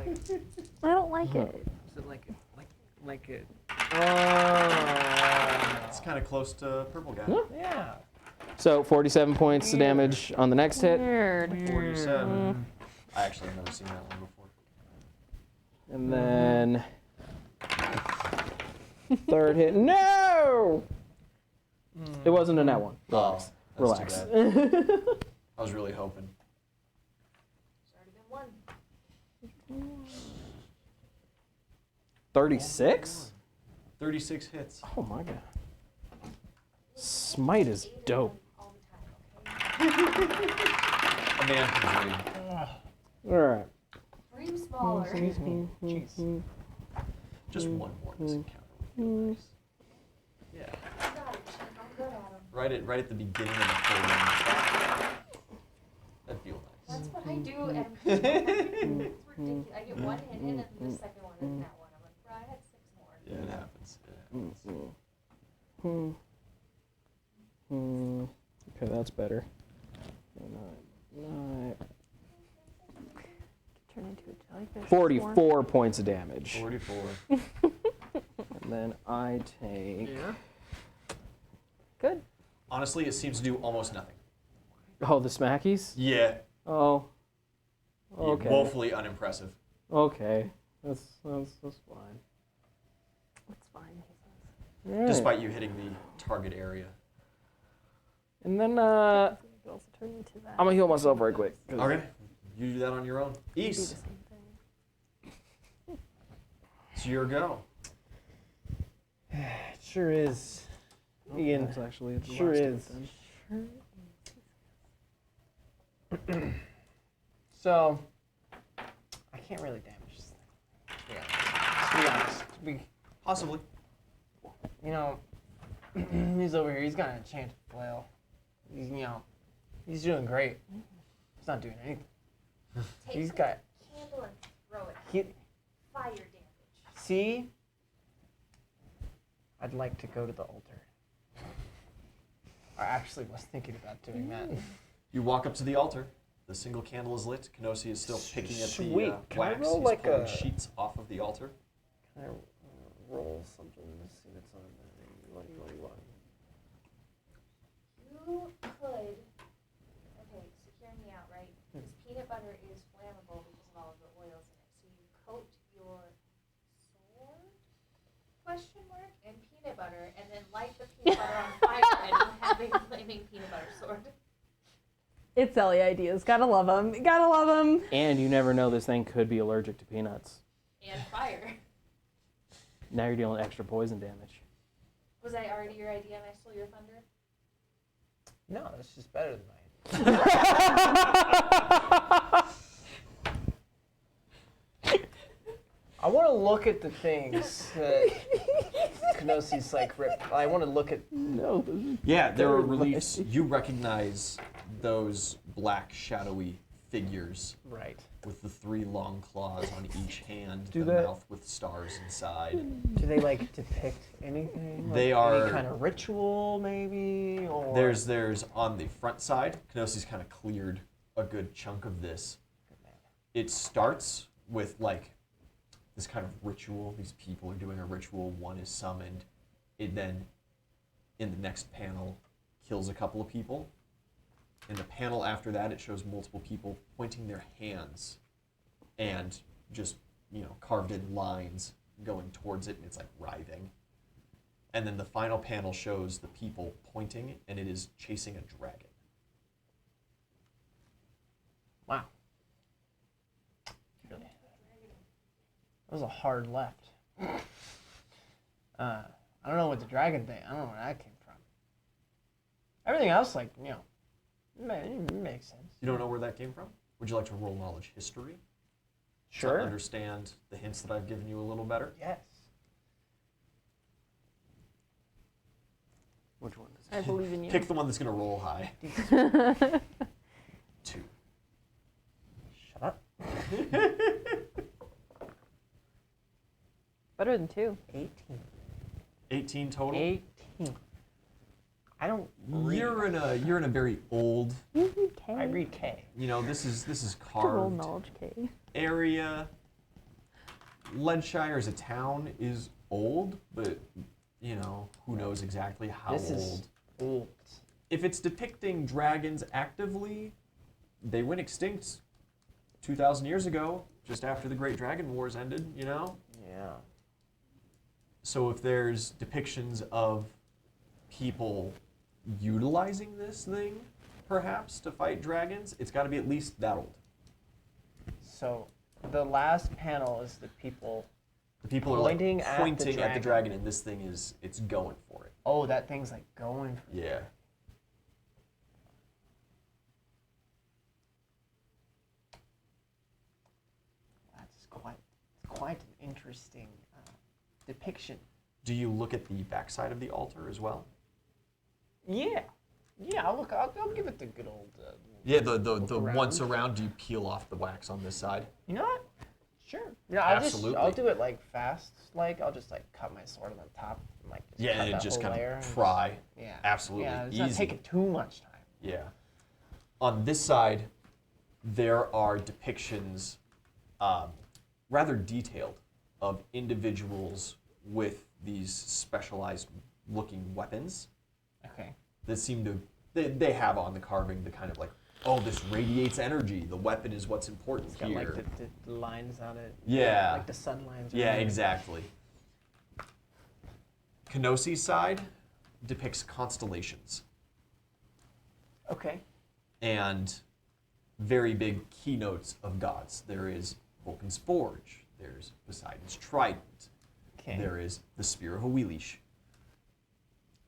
I don't like it. Is it like it? It's kind of close to purple guy. Yeah. So 47 points of damage on the next hit. Weird. 47. I actually have never seen that one before. And then third hit. No! It wasn't a net one. Relax. Oh, that's Relax. too bad. I was really hoping. It's already been one. 36? 36 hits. Oh my god. Smite is dope. All the time, okay? A man can dream. Alright. Dream smaller. Excuse me. Jeez. Just one more this encounter would feel nice. Yeah. I got it, Chief. I'm good at 'em. Right at the beginning of the full range. That'd feel nice. That's what I do. And it's ridiculous. I get one hit in, and the second one is that one. I'm like, bro, I had 6 more. Yeah, it happens. It happens. Okay, that's better. Nine. Turn into a jellyfish. 44 points of damage. 44. And then I take. Yeah. Good. Honestly, it seems to do almost nothing. Oh, the smackies? Yeah. Oh. Yeah, Okay. woefully unimpressive. Okay. That's fine. It's fine. Alright. Despite you hitting the target area. And then You could also turn into that. I'm gonna heal myself right quick. Okay. You do that on your own. Do the East. same thing. It's your go. It sure is. Ian. That's actually the Sure last is. of it then. So, I can't really damage this thing. To be honest. Possibly. You know, he's over here. He's got an enchanted flail. He's doing great. He's not doing anything. Take He's the got. candle and throw it. He, Fire damage. see? I'd like to go to the altar. I actually was thinking about doing that. You walk up to the altar. The single candle is lit. Kenosi is still picking at the Sweet. Can I wax. roll He's like pulling a- sheets off of the altar. Can I roll something to see what's on there? What? You could. Okay, so hear me out, right? This peanut butter is flammable because of all of the oils in it. So you coat your sword, question mark, in peanut butter, and then light the peanut butter on fire, and you have a flaming peanut butter sword. Itzelli ideas. Gotta love them. Gotta love them. And you never know, this thing could be allergic to peanuts. And fire. Now you're dealing extra poison damage. Was I already your idea and I stole your thunder? No, that's just better than mine. I want to look at the things that Kenosi's like ripped. I want to look at. No. Yeah, there are Very reliefs. You recognize those black, shadowy figures Right. with the 3 long claws on each hand, Do the that- mouth with stars inside. Do they like depict anything? Like They are- any kind of ritual, maybe, or There's on the front side, Kenosi's kind of cleared a good chunk of this. It starts with like this kind of ritual. These people are doing a ritual. One is summoned. It then, in the next panel, kills a couple of people. In the panel after that, it shows multiple people pointing their hands and just, carved in lines going towards it, and it's like writhing. And then the final panel shows the people pointing, and it is chasing a dragon. wow. That was a hard left. I don't know what the dragon thing. I don't know where that came from. Everything else, it makes sense. You don't know where that came from? Would you like to roll knowledge history? To Sure. understand the hints that I've given you a little better? Yes. Which one is it? I believe in you. Pick the one that's going to roll high. 2. Shut up. Better than 2. 18. 18 total. 18. I don't read. You're in a very old. You read K. I read K. You know, this is To roll carved knowledge K. area. Leadshire as a town is old, but you know, who knows exactly how This old. is old. If it's depicting dragons actively, they went extinct 2,000 years ago, just after the Great Dragon Wars ended, you know? Yeah. So if there's depictions of people utilizing this thing, perhaps, to fight dragons, it's got to be at least that old. So the last panel is the people. The people are Pointing like at the pointing at the dragon. dragon, and this thing it's going for it. Oh, that thing's like going for Yeah. That's quite an interesting depiction. Do you look at the backside of the altar as well? Yeah. Yeah, I'll give it the good old. Yeah, the around. once around, do you peel off the wax on this side? You know what? Sure. Yeah, Absolutely. I'll do it like fast. Like I'll just like cut my sword on the top and like just Yeah, cut and it that just whole kind layer of and pry. just- yeah. Absolutely. Yeah, it's Easy. not taking too much time. Yeah. On this side, there are depictions, rather detailed, of individuals with these specialized looking weapons Okay. that seem to, they have on the carving the kind of like, oh, this radiates energy. The weapon is what's important It's got here. like the lines on it. Yeah. Like the sun lines. Yeah, around it. exactly. Kenosi's side depicts constellations Okay. and very big keynotes of gods. There is Vulcan's Forge. There's Poseidon's Trident. Okay. There is the Spear of Awilish.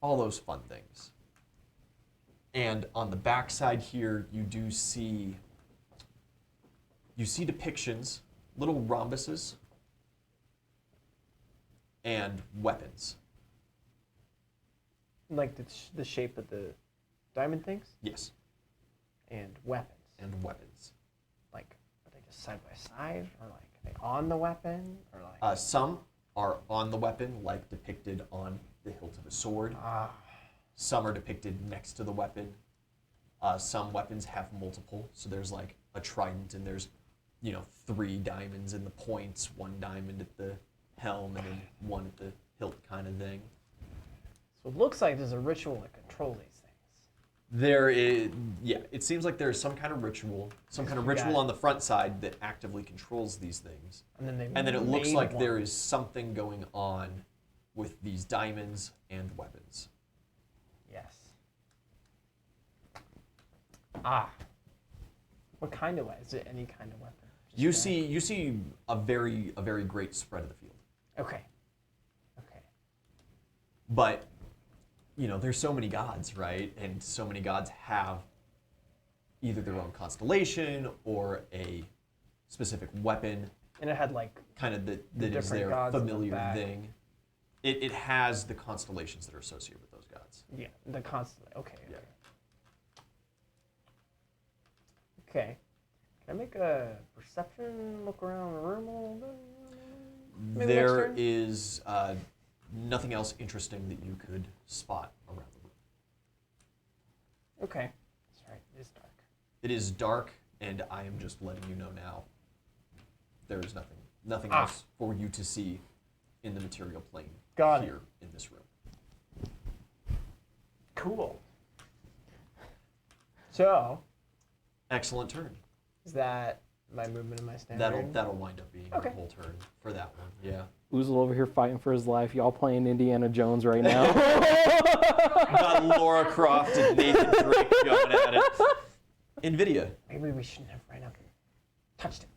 All those fun things. And on the back side here, you do see depictions, little rhombuses, and weapons. Like the shape of the diamond things Yes, and weapons. and weapons. Like are they just side by side or like are they on the weapon or like? Some are on the weapon, like depicted on the hilt of a sword. Some are depicted next to the weapon. Some weapons have multiple, so there's like a trident, and there's, 3 diamonds in the points, 1 diamond at the helm, and then 1 at the hilt, kind of thing. So it looks like there's a ritual to control these things. There is, yeah, it seems like there's some kind of ritual, Yeah. on the front side that actively controls these things. And then they And then it looks made like one. there is something going on with these diamonds and weapons. Yes. What kind of weapon? Is it any kind of weapon? Just You see a very great spread of the field. Okay. Okay. But there's so many gods, right? And so many gods have either their own constellation or a specific weapon, And it had like kind of that is different their gods in the familiar back. thing. It has the constellations that are associated with those gods. yeah, the constant. Okay. Yeah. Okay. Can I make a perception look around the room a little bit? Maybe next There turn? is nothing else interesting that you could spot around the room. Okay. That's right. It is dark. It is dark, and I am just letting you know now. There is nothing else for you to see in the material plane Got it. here in this room. Cool. So, Excellent turn. is that my movement and my standard? That'll wind up being Okay. the whole turn for that one. Yeah. Oozle over here fighting for his life. Y'all playing Indiana Jones right now. Got Laura Croft and Nathan Drake going at it. NVIDIA. Maybe we shouldn't have right up and touched it.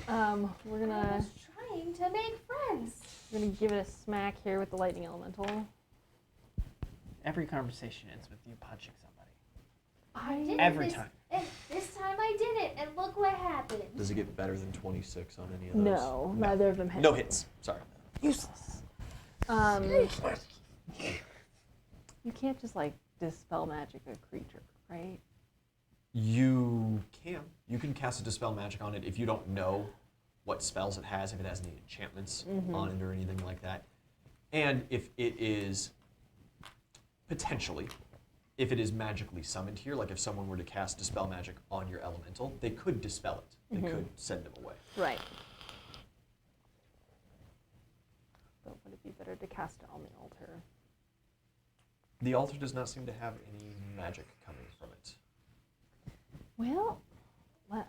We're I gonna was trying to make friends. give it a smack here with the lightning elemental. Every conversation ends with you punching somebody. I did it Every this, time. And this time I did it, and look what happened. Does it get better than 26 on any of those? No, neither of them hit. No hits. Sorry. Useless. You can't just like dispel magic a creature, right? You can. You can cast a Dispel Magic on it if you don't know what spells it has, if it has any enchantments on it or anything like that. And if it is potentially, if it is magically summoned here, like if someone were to cast Dispel Magic on your elemental, they could dispel it. They could send him away. Right. But would it be better to cast it on the altar? The altar does not seem to have any magic coming from it. Well,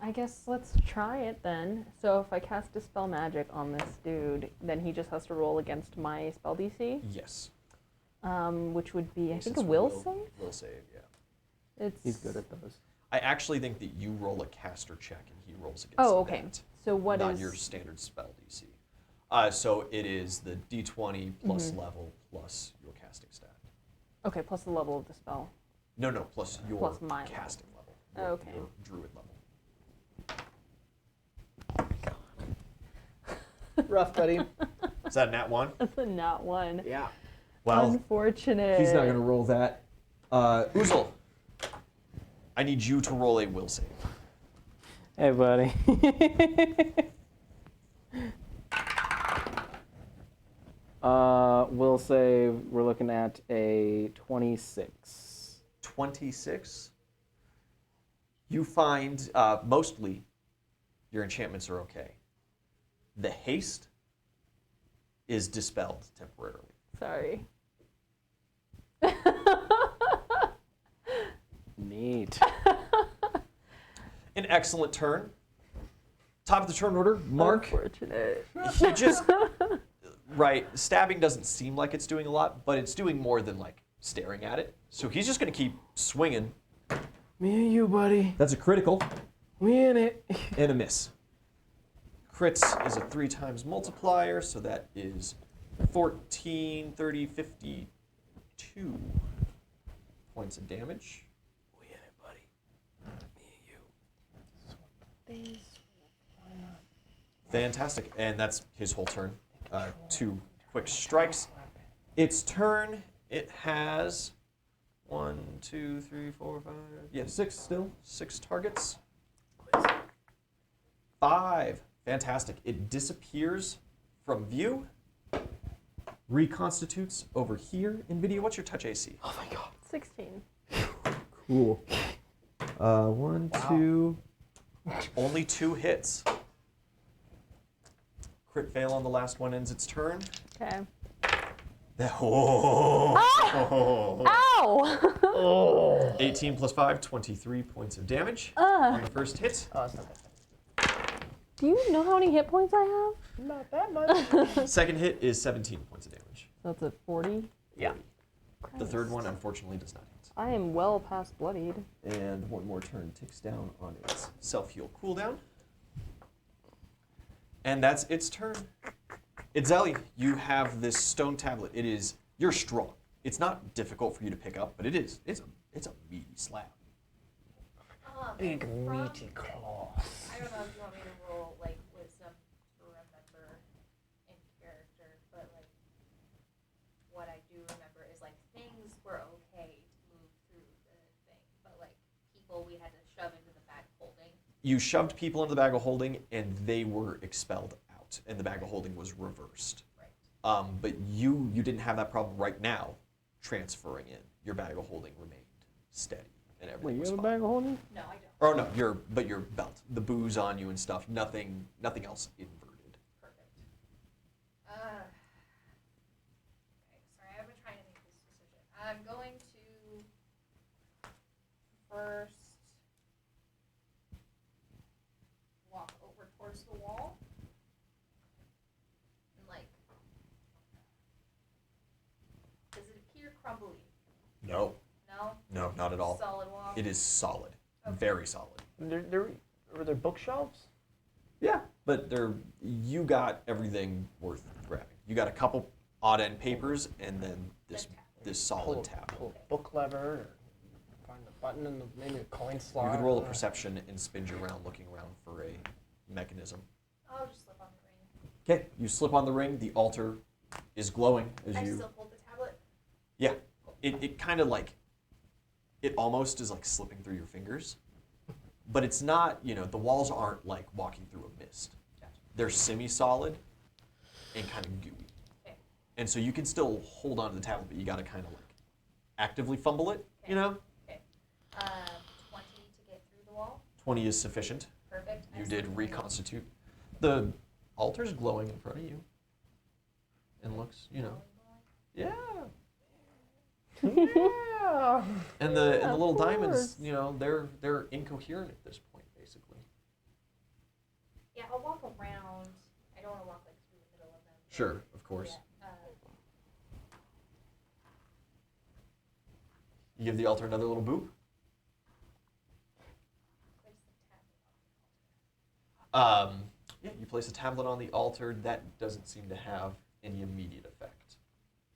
I guess let's try it then. So if I cast Dispel Magic on this dude, then he just has to roll against my spell DC, Yes. which would be, I think, Since a will we save? Will save, yeah. It's He's good at those. I actually think that you roll a caster check and he rolls against Oh, okay. that, So what not is... your standard spell DC. So it is the D20 plus level plus your casting stat. Okay, plus the level of the spell. No, plus your Plus my level. casting level. Okay. Your druid level. Rough, buddy. Is that a nat 1? That's a nat 1. Yeah. Well, Unfortunate. he's not going to roll that. Uzel, I need you to roll a will save. Hey, buddy. Will save, we're looking at a 26. 26. You find mostly your enchantments are okay. The haste is dispelled temporarily. Sorry. Neat. An excellent turn. Top of the turn order, Mark. Unfortunate. He just right. Stabbing doesn't seem like it's doing a lot, but it's doing more than like staring at it. So he's just gonna keep swinging. Me and you, buddy. That's a critical We in it. and a miss. Crits is a 3 times multiplier, so that is 14, 30, 52 points of damage. We in it, buddy. Me and you. Fantastic, and that's his whole turn. 2 quick strikes. Its turn. It has 1, 2, 3, 4, 5. Yeah, 6 still. 6 targets. 5. Fantastic. It disappears from view. Reconstitutes over here in video. What's your touch AC? Oh my god. 16. Cool. 1, 2. Only 2 hits. Crit fail on the last one ends its turn. Okay. Oh. Ow! 18 plus 5, 23 points of damage on the first hit. Oh, it's not that Do you know how many hit points I have? bad. Not that much. Second hit is 17 points of damage. That's a 40. Yeah. The third one, unfortunately, does not hit. I am well past bloodied. And one more turn ticks down on its self-heal cooldown. And that's its turn. Itzelli, you have this stone tablet. You're strong. It's not difficult for you to pick up, but it's a meaty slab. Big From- meaty claws. I don't know if you want me to roll like wisdom to remember in character, but like what I do remember is like things were okay to move through the thing, but like people we had to shove into the bag of holding. You shoved people into the bag of holding, and they were expelled out, and the bag of holding was reversed. Right. But you didn't have that problem right now transferring in. Your bag of holding remained steady, and everything Wait, you was have a fine. bag of holding? No, I don't. Oh no, your belt, the booze on you and stuff, nothing else inverted. Perfect. Okay, sorry, I've been trying to make this decision. I'm going to first walk over towards the wall and like, does it appear crumbly? No, No? not at all. Solid wall? It is solid, Okay. very solid. Were there bookshelves? Yeah, but you got everything worth grabbing. You got a couple odd end papers, and then this solid tab. Pull a book lever, or find the button in maybe a coin slot. You could roll a perception and spin you around, looking around for a mechanism. I'll just slip on the ring. Okay, you slip on the ring. The altar is glowing as I you. still hold the tablet? Yeah, it kind of like, it almost is like slipping through your fingers, but it's not. The walls aren't like walking through a mist. they're semi-solid and kind of gooey. Okay. And so you can still hold on to the tablet, but you got to kind of like actively fumble it, you know? Okay. 20 to get through the wall. 20 is sufficient. Perfect. You did reconstitute. The altar's glowing in front of you. And looks, you know. Yeah. Yeah. And the Yeah, little of diamonds, course. you know, they're incoherent at this point, basically. Yeah, I'll walk around. I don't want to walk like through the middle of them. Sure, of course. Yeah. You give the altar another little boop. Place the tablet on the altar. Yeah, you place a tablet on the altar. That doesn't seem to have any immediate effect.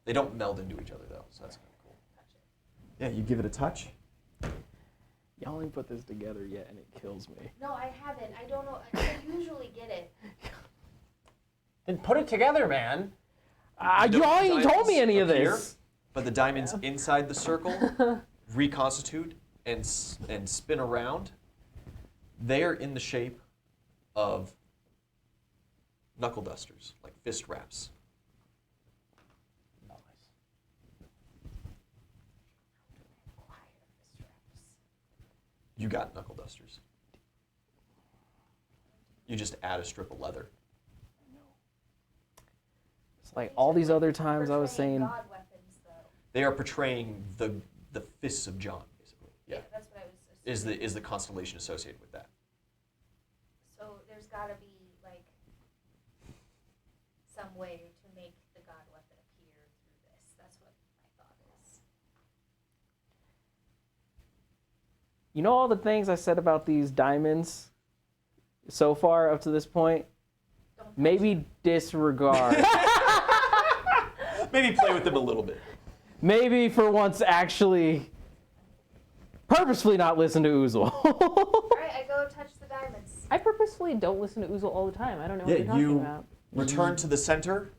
They don't meld into each other, though, so that's kind of cool. Touch it. Yeah, you give it a touch. Y'all ain't put this together yet, and it kills me. No, I haven't. I don't know. I usually get it. Then put it together, man. Y'all ain't told me any of Appear, this. But the diamonds inside the circle reconstitute and spin around. They are in the shape of knuckle dusters, like fist wraps. You got knuckle dusters. You just add a strip of leather. It's like all these other times I was Portraying saying, God weapons, though. They are portraying the fists of John, basically. Yeah, That's what I was assuming. is the constellation associated with that? So there's got to be like some way to make the God weapon appear through this. That's what my thought is. you know all the things I said about these diamonds so far up to this point? Don't touch Maybe disregard. Maybe play with them a little bit. Maybe for once actually purposefully not listen to Uzel. All right, I go touch the diamonds. I purposefully don't listen to Uzel all the time. I don't know what Yeah, you're talking you about. return to the center,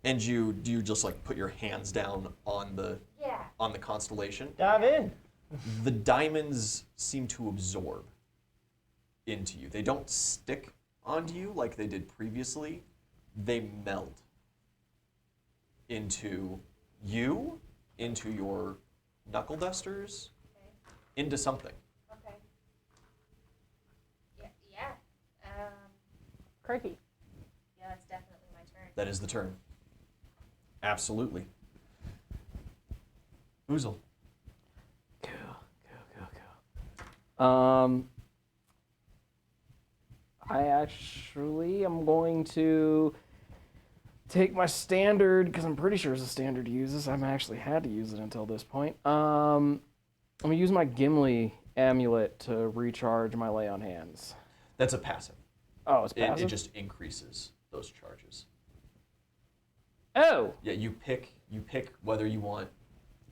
and you just like put your hands down on the Yeah. constellation. Dive in. The diamonds seem to absorb into you. They don't stick onto you like they did previously. They meld into you, into your knuckle dusters, Okay. into something. Okay. Yeah. Yeah. Crikey. Yeah, that's definitely my turn. That is the turn. Absolutely. Uzel. Go. I actually am going to take my standard, because I'm pretty sure it's a standard to use this. I haven't actually had to use it until this point. I'm going to use my Gimli amulet to recharge my lay on hands. That's a passive. Oh, it's passive? It just increases those charges. Oh! Yeah, you pick whether you want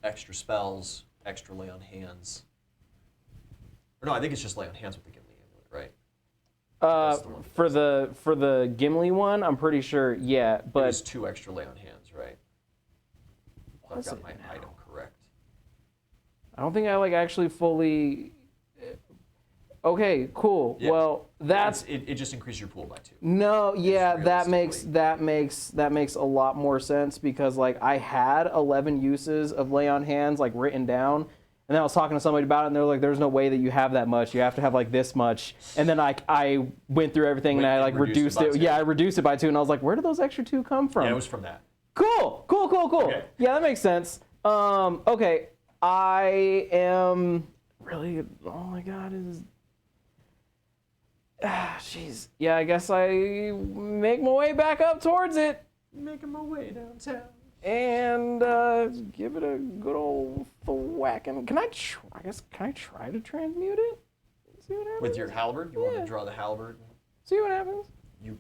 extra spells, extra lay on hands. Or no, I think it's just lay on hands with the Gimli amulet, right? That's the one. For the Gimli one, I'm pretty sure, yeah, but There's 2 extra lay on hands, right? If I've Was got it my now? item correct. I don't think I like actually fully. Okay, cool. Yeah. Well, that's It just increases your pool by 2. no, yeah, realistically. that makes a lot more sense because like I had 11 uses of lay on hands like written down, and then I was talking to somebody about it, and they're like, "There's no way that you have that much. You have to have like this much." And then I went through everything and I like reduced it. by 2. Yeah, I reduced it by 2, and I was like, "Where did those extra 2 come from?" Yeah, it was from that. Cool. Okay. Yeah, that makes sense. Okay, I am really all I got is. Jeez. Yeah, I guess I make my way back up towards it Making my way downtown. and give it a good old thwacking. Can I try to transmute it? See what happens. With your halberd, you want Yeah. to draw the halberd? See what happens. You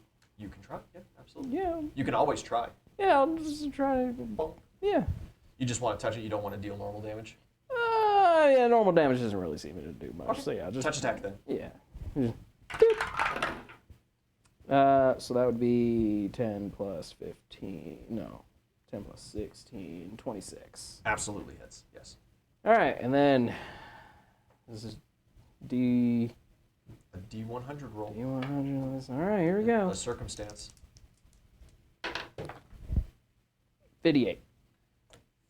can try. Yeah, absolutely. Yeah. You can always try. Yeah, I'll just try. Bonk. Yeah. You just want to touch it. You don't want to deal normal damage. Yeah. Normal damage doesn't really seem to do much. Okay. So yeah, just Touch attack then. Yeah. So that would be 10 plus 15. No. 10 plus 16. 26. Absolutely hits. Yes. All right. And then this is D. A D100 roll. D100. All right, here we go. A circumstance. 58.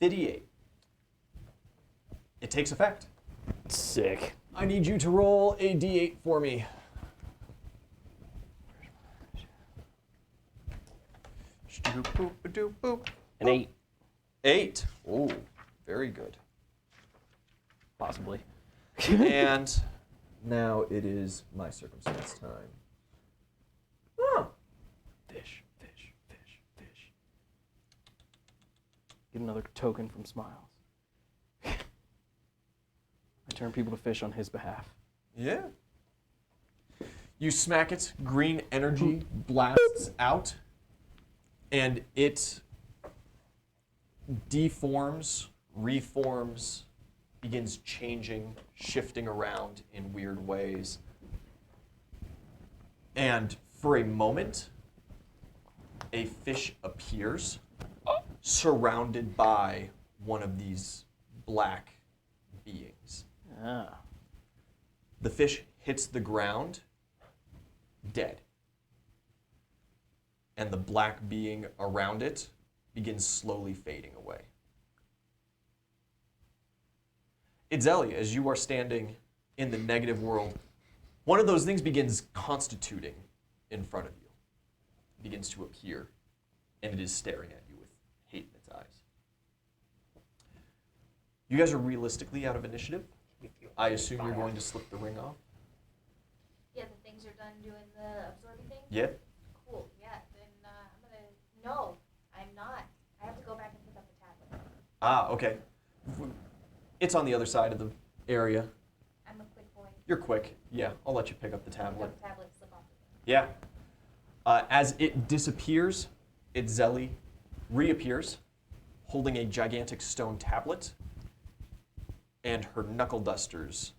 58. It takes effect. Sick. I need you to roll a D8 for me. An 8, 8. Ooh, very good. possibly. And now it is my circumstance time. Oh. Fish. Get another token from Smiles. I turn people to fish on his behalf. Yeah. You smack it, green energy blasts out, and it deforms, reforms, begins changing, shifting around in weird ways. And for a moment, a fish appears surrounded by one of these black beings. Ah. The fish hits the ground, dead. And the black being around it begins slowly fading away. Itzelli, as you are standing in the negative world, one of those things begins constituting in front of you. It begins to appear, and it is staring at you with hate in its eyes. You guys are realistically out of initiative. I assume you're going to slip the ring off. Yeah, the things are done doing the absorbing thing? Yep. Cool, yeah, then I'm gonna, no, I'm not. I have to go back and pick up the tablet. Ah, okay. It's on the other side of the area. I'm a quick boy. You're quick. Yeah, I'll let you pick up the Pick tablet. up the tablet, slip off the thing. Yeah. As it disappears, Itzelli reappears, holding a gigantic stone tablet, and her knuckle dusters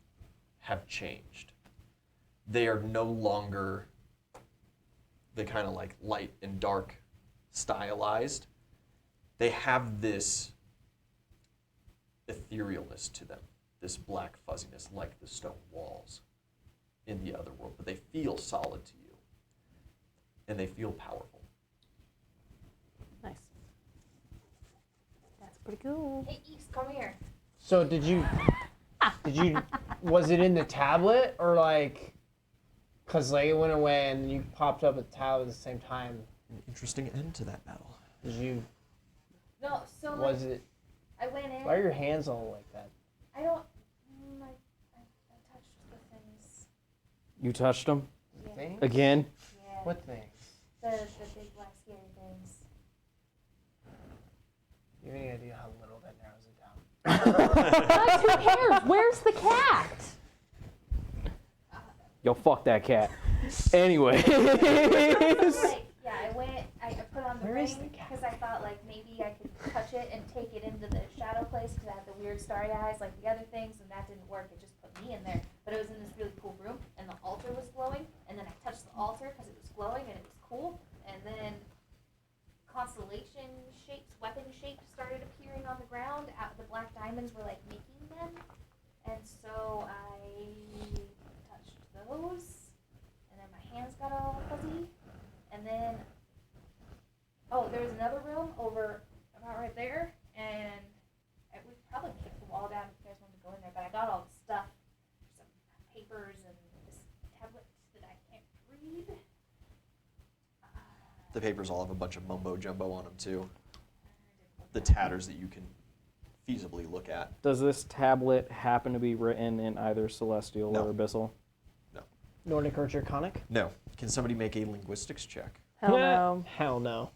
have changed. They are no longer the kind of like light and dark stylized. They have this etherealness to them, this black fuzziness like the stone walls in the other world, but they feel solid to you, and they feel powerful. Nice. That's pretty cool. Hey, East, come here. So was it in the tablet or like, cause like it went away and you popped up at the tablet at the same time? An interesting end to that battle. Did you, No, so was like, it, I went in. why are your hands all like that? I don't, I touched the things. You touched him Yeah. Things? again? Yeah. What things? The big black scary things. You have any idea how little that narrows it down? Not 2 hairs. Where's the cat? Yo, fuck that cat. Anyway. Like, yeah, I put on the Where is the ring cat? because I thought like maybe I could touch it and take it into the shadow place because I had the weird starry eyes like the other things, and that didn't work. It just put me in there. But it was in this really cool room, and the altar was glowing, and then I touched the altar because it was glowing and it was cool, and then constellation shapes, weapon shapes started appearing on the ground. The black diamonds were like making them, and so I touched those, and then my hands got all fuzzy, and then there was another room over about right there, and we probably kicked the wall down if you guys wanted to go in there, but I got all the stuff, some papers and this tablet that I can't read. The papers all have a bunch of mumbo jumbo on them too. The tatters that you can feasibly look at. Does this tablet happen to be written in either Celestial No. or Abyssal? Nordic or Draconic? No. Can somebody make a linguistics check? Hell no. Hell no.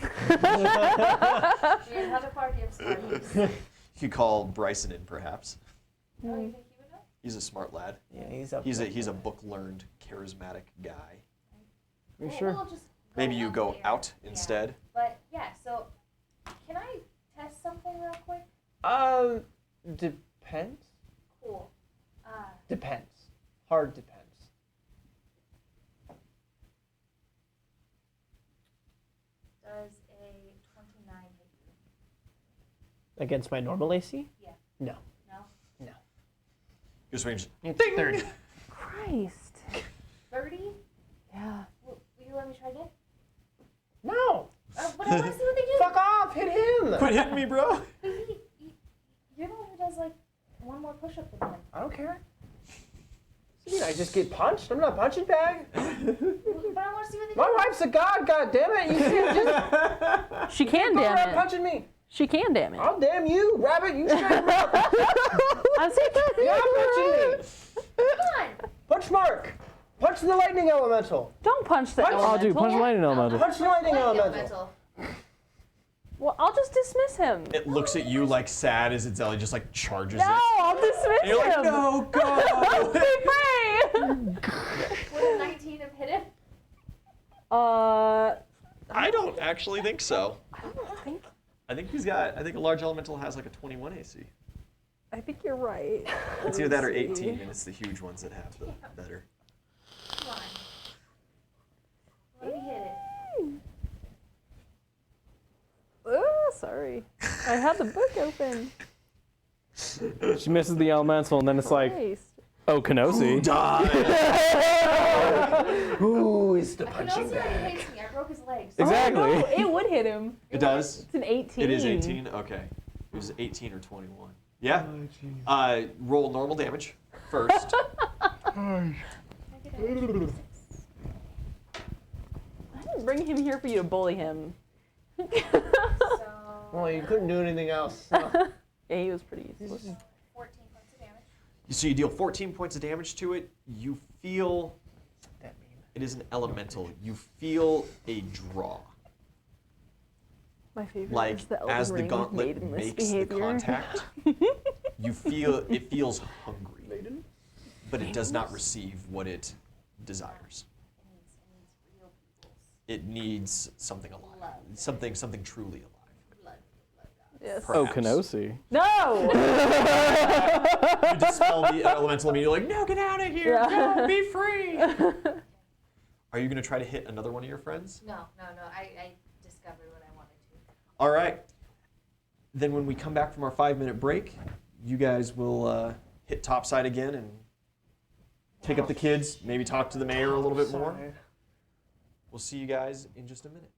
We had another party of smarties. You could call Bryson in, perhaps. Oh, you think he would know? He's a smart lad. Yeah, he's up. He's a book-learned, charismatic guy. Are you Well, sure? we'll just Maybe you up go there. out Yeah. instead. But yeah, so can I test something real quick? Depends. Cool. Depends. Hard depends. Does a 29 hit you? Against my normal AC? Yeah. No. No? No. Your range. It's 30. Christ. want me to try again? No. But I want to see what they do. Fuck off. Hit him. Quit hitting me, bro. But you're the one who does like one more push-up than him. I don't care. Dude, I just get punched. I'm not a punching bag. But I want to see what they do. My wife's a god. God damn it! You can't just She can go around damn it. punching me. She can damn it. I'll damn you, rabbit. You straight up. I'm saying You're punching me. Come on. Punch Mark. Punch the lightning elemental. Don't punch the Punch- elemental. Oh, dude, punch the lightning elemental. Punch the lightning Lightning elemental. Well, I'll just dismiss him. It looks at you like sad as Itzelli just like charges No, it. I'll dismiss And you're like, him. no, go. Be free. Would a 19 have hit him? I don't actually think so. I don't think. I think a large elemental has like a 21 AC. I think you're right. It's either that or 18, and it's the huge ones that have the better. Come on. Let me hit it. Sorry. I had the book open. She misses the elemental, and then it's like, Christ. oh, Kenosi. Who is the I can punching also bag? hit me. I broke his legs. Exactly. Oh, no, it would hit him. It does. It's an 18. It is 18. Okay. It was 18 or 21. Yeah. Roll normal damage first. I get a 6. I didn't bring him here for you to bully him. So Well, you couldn't do anything else. So. Yeah, he was pretty useless. 14 points of damage. So you deal 14 points of damage to it. You feel That mean. it is an elemental. You feel a draw. My favorite Like is the Elden as the Ring gauntlet maidenless makes behavior. the contact, you feel it feels hungry, but it does not receive what it desires. It needs real people's It needs something alive, Blood. something truly alive. blood. Yes. Oh, Perhaps. Kenosi. No! You dispel the elemental and you're like, no, get out of here, Yeah. no, be free. Are you gonna try to hit another one of your friends? No. I discovered what I wanted to. All right. Then when we come back from our 5-minute break, you guys will hit topside again and pick up the kids, maybe talk to the mayor a little bit more. We'll see you guys in just a minute.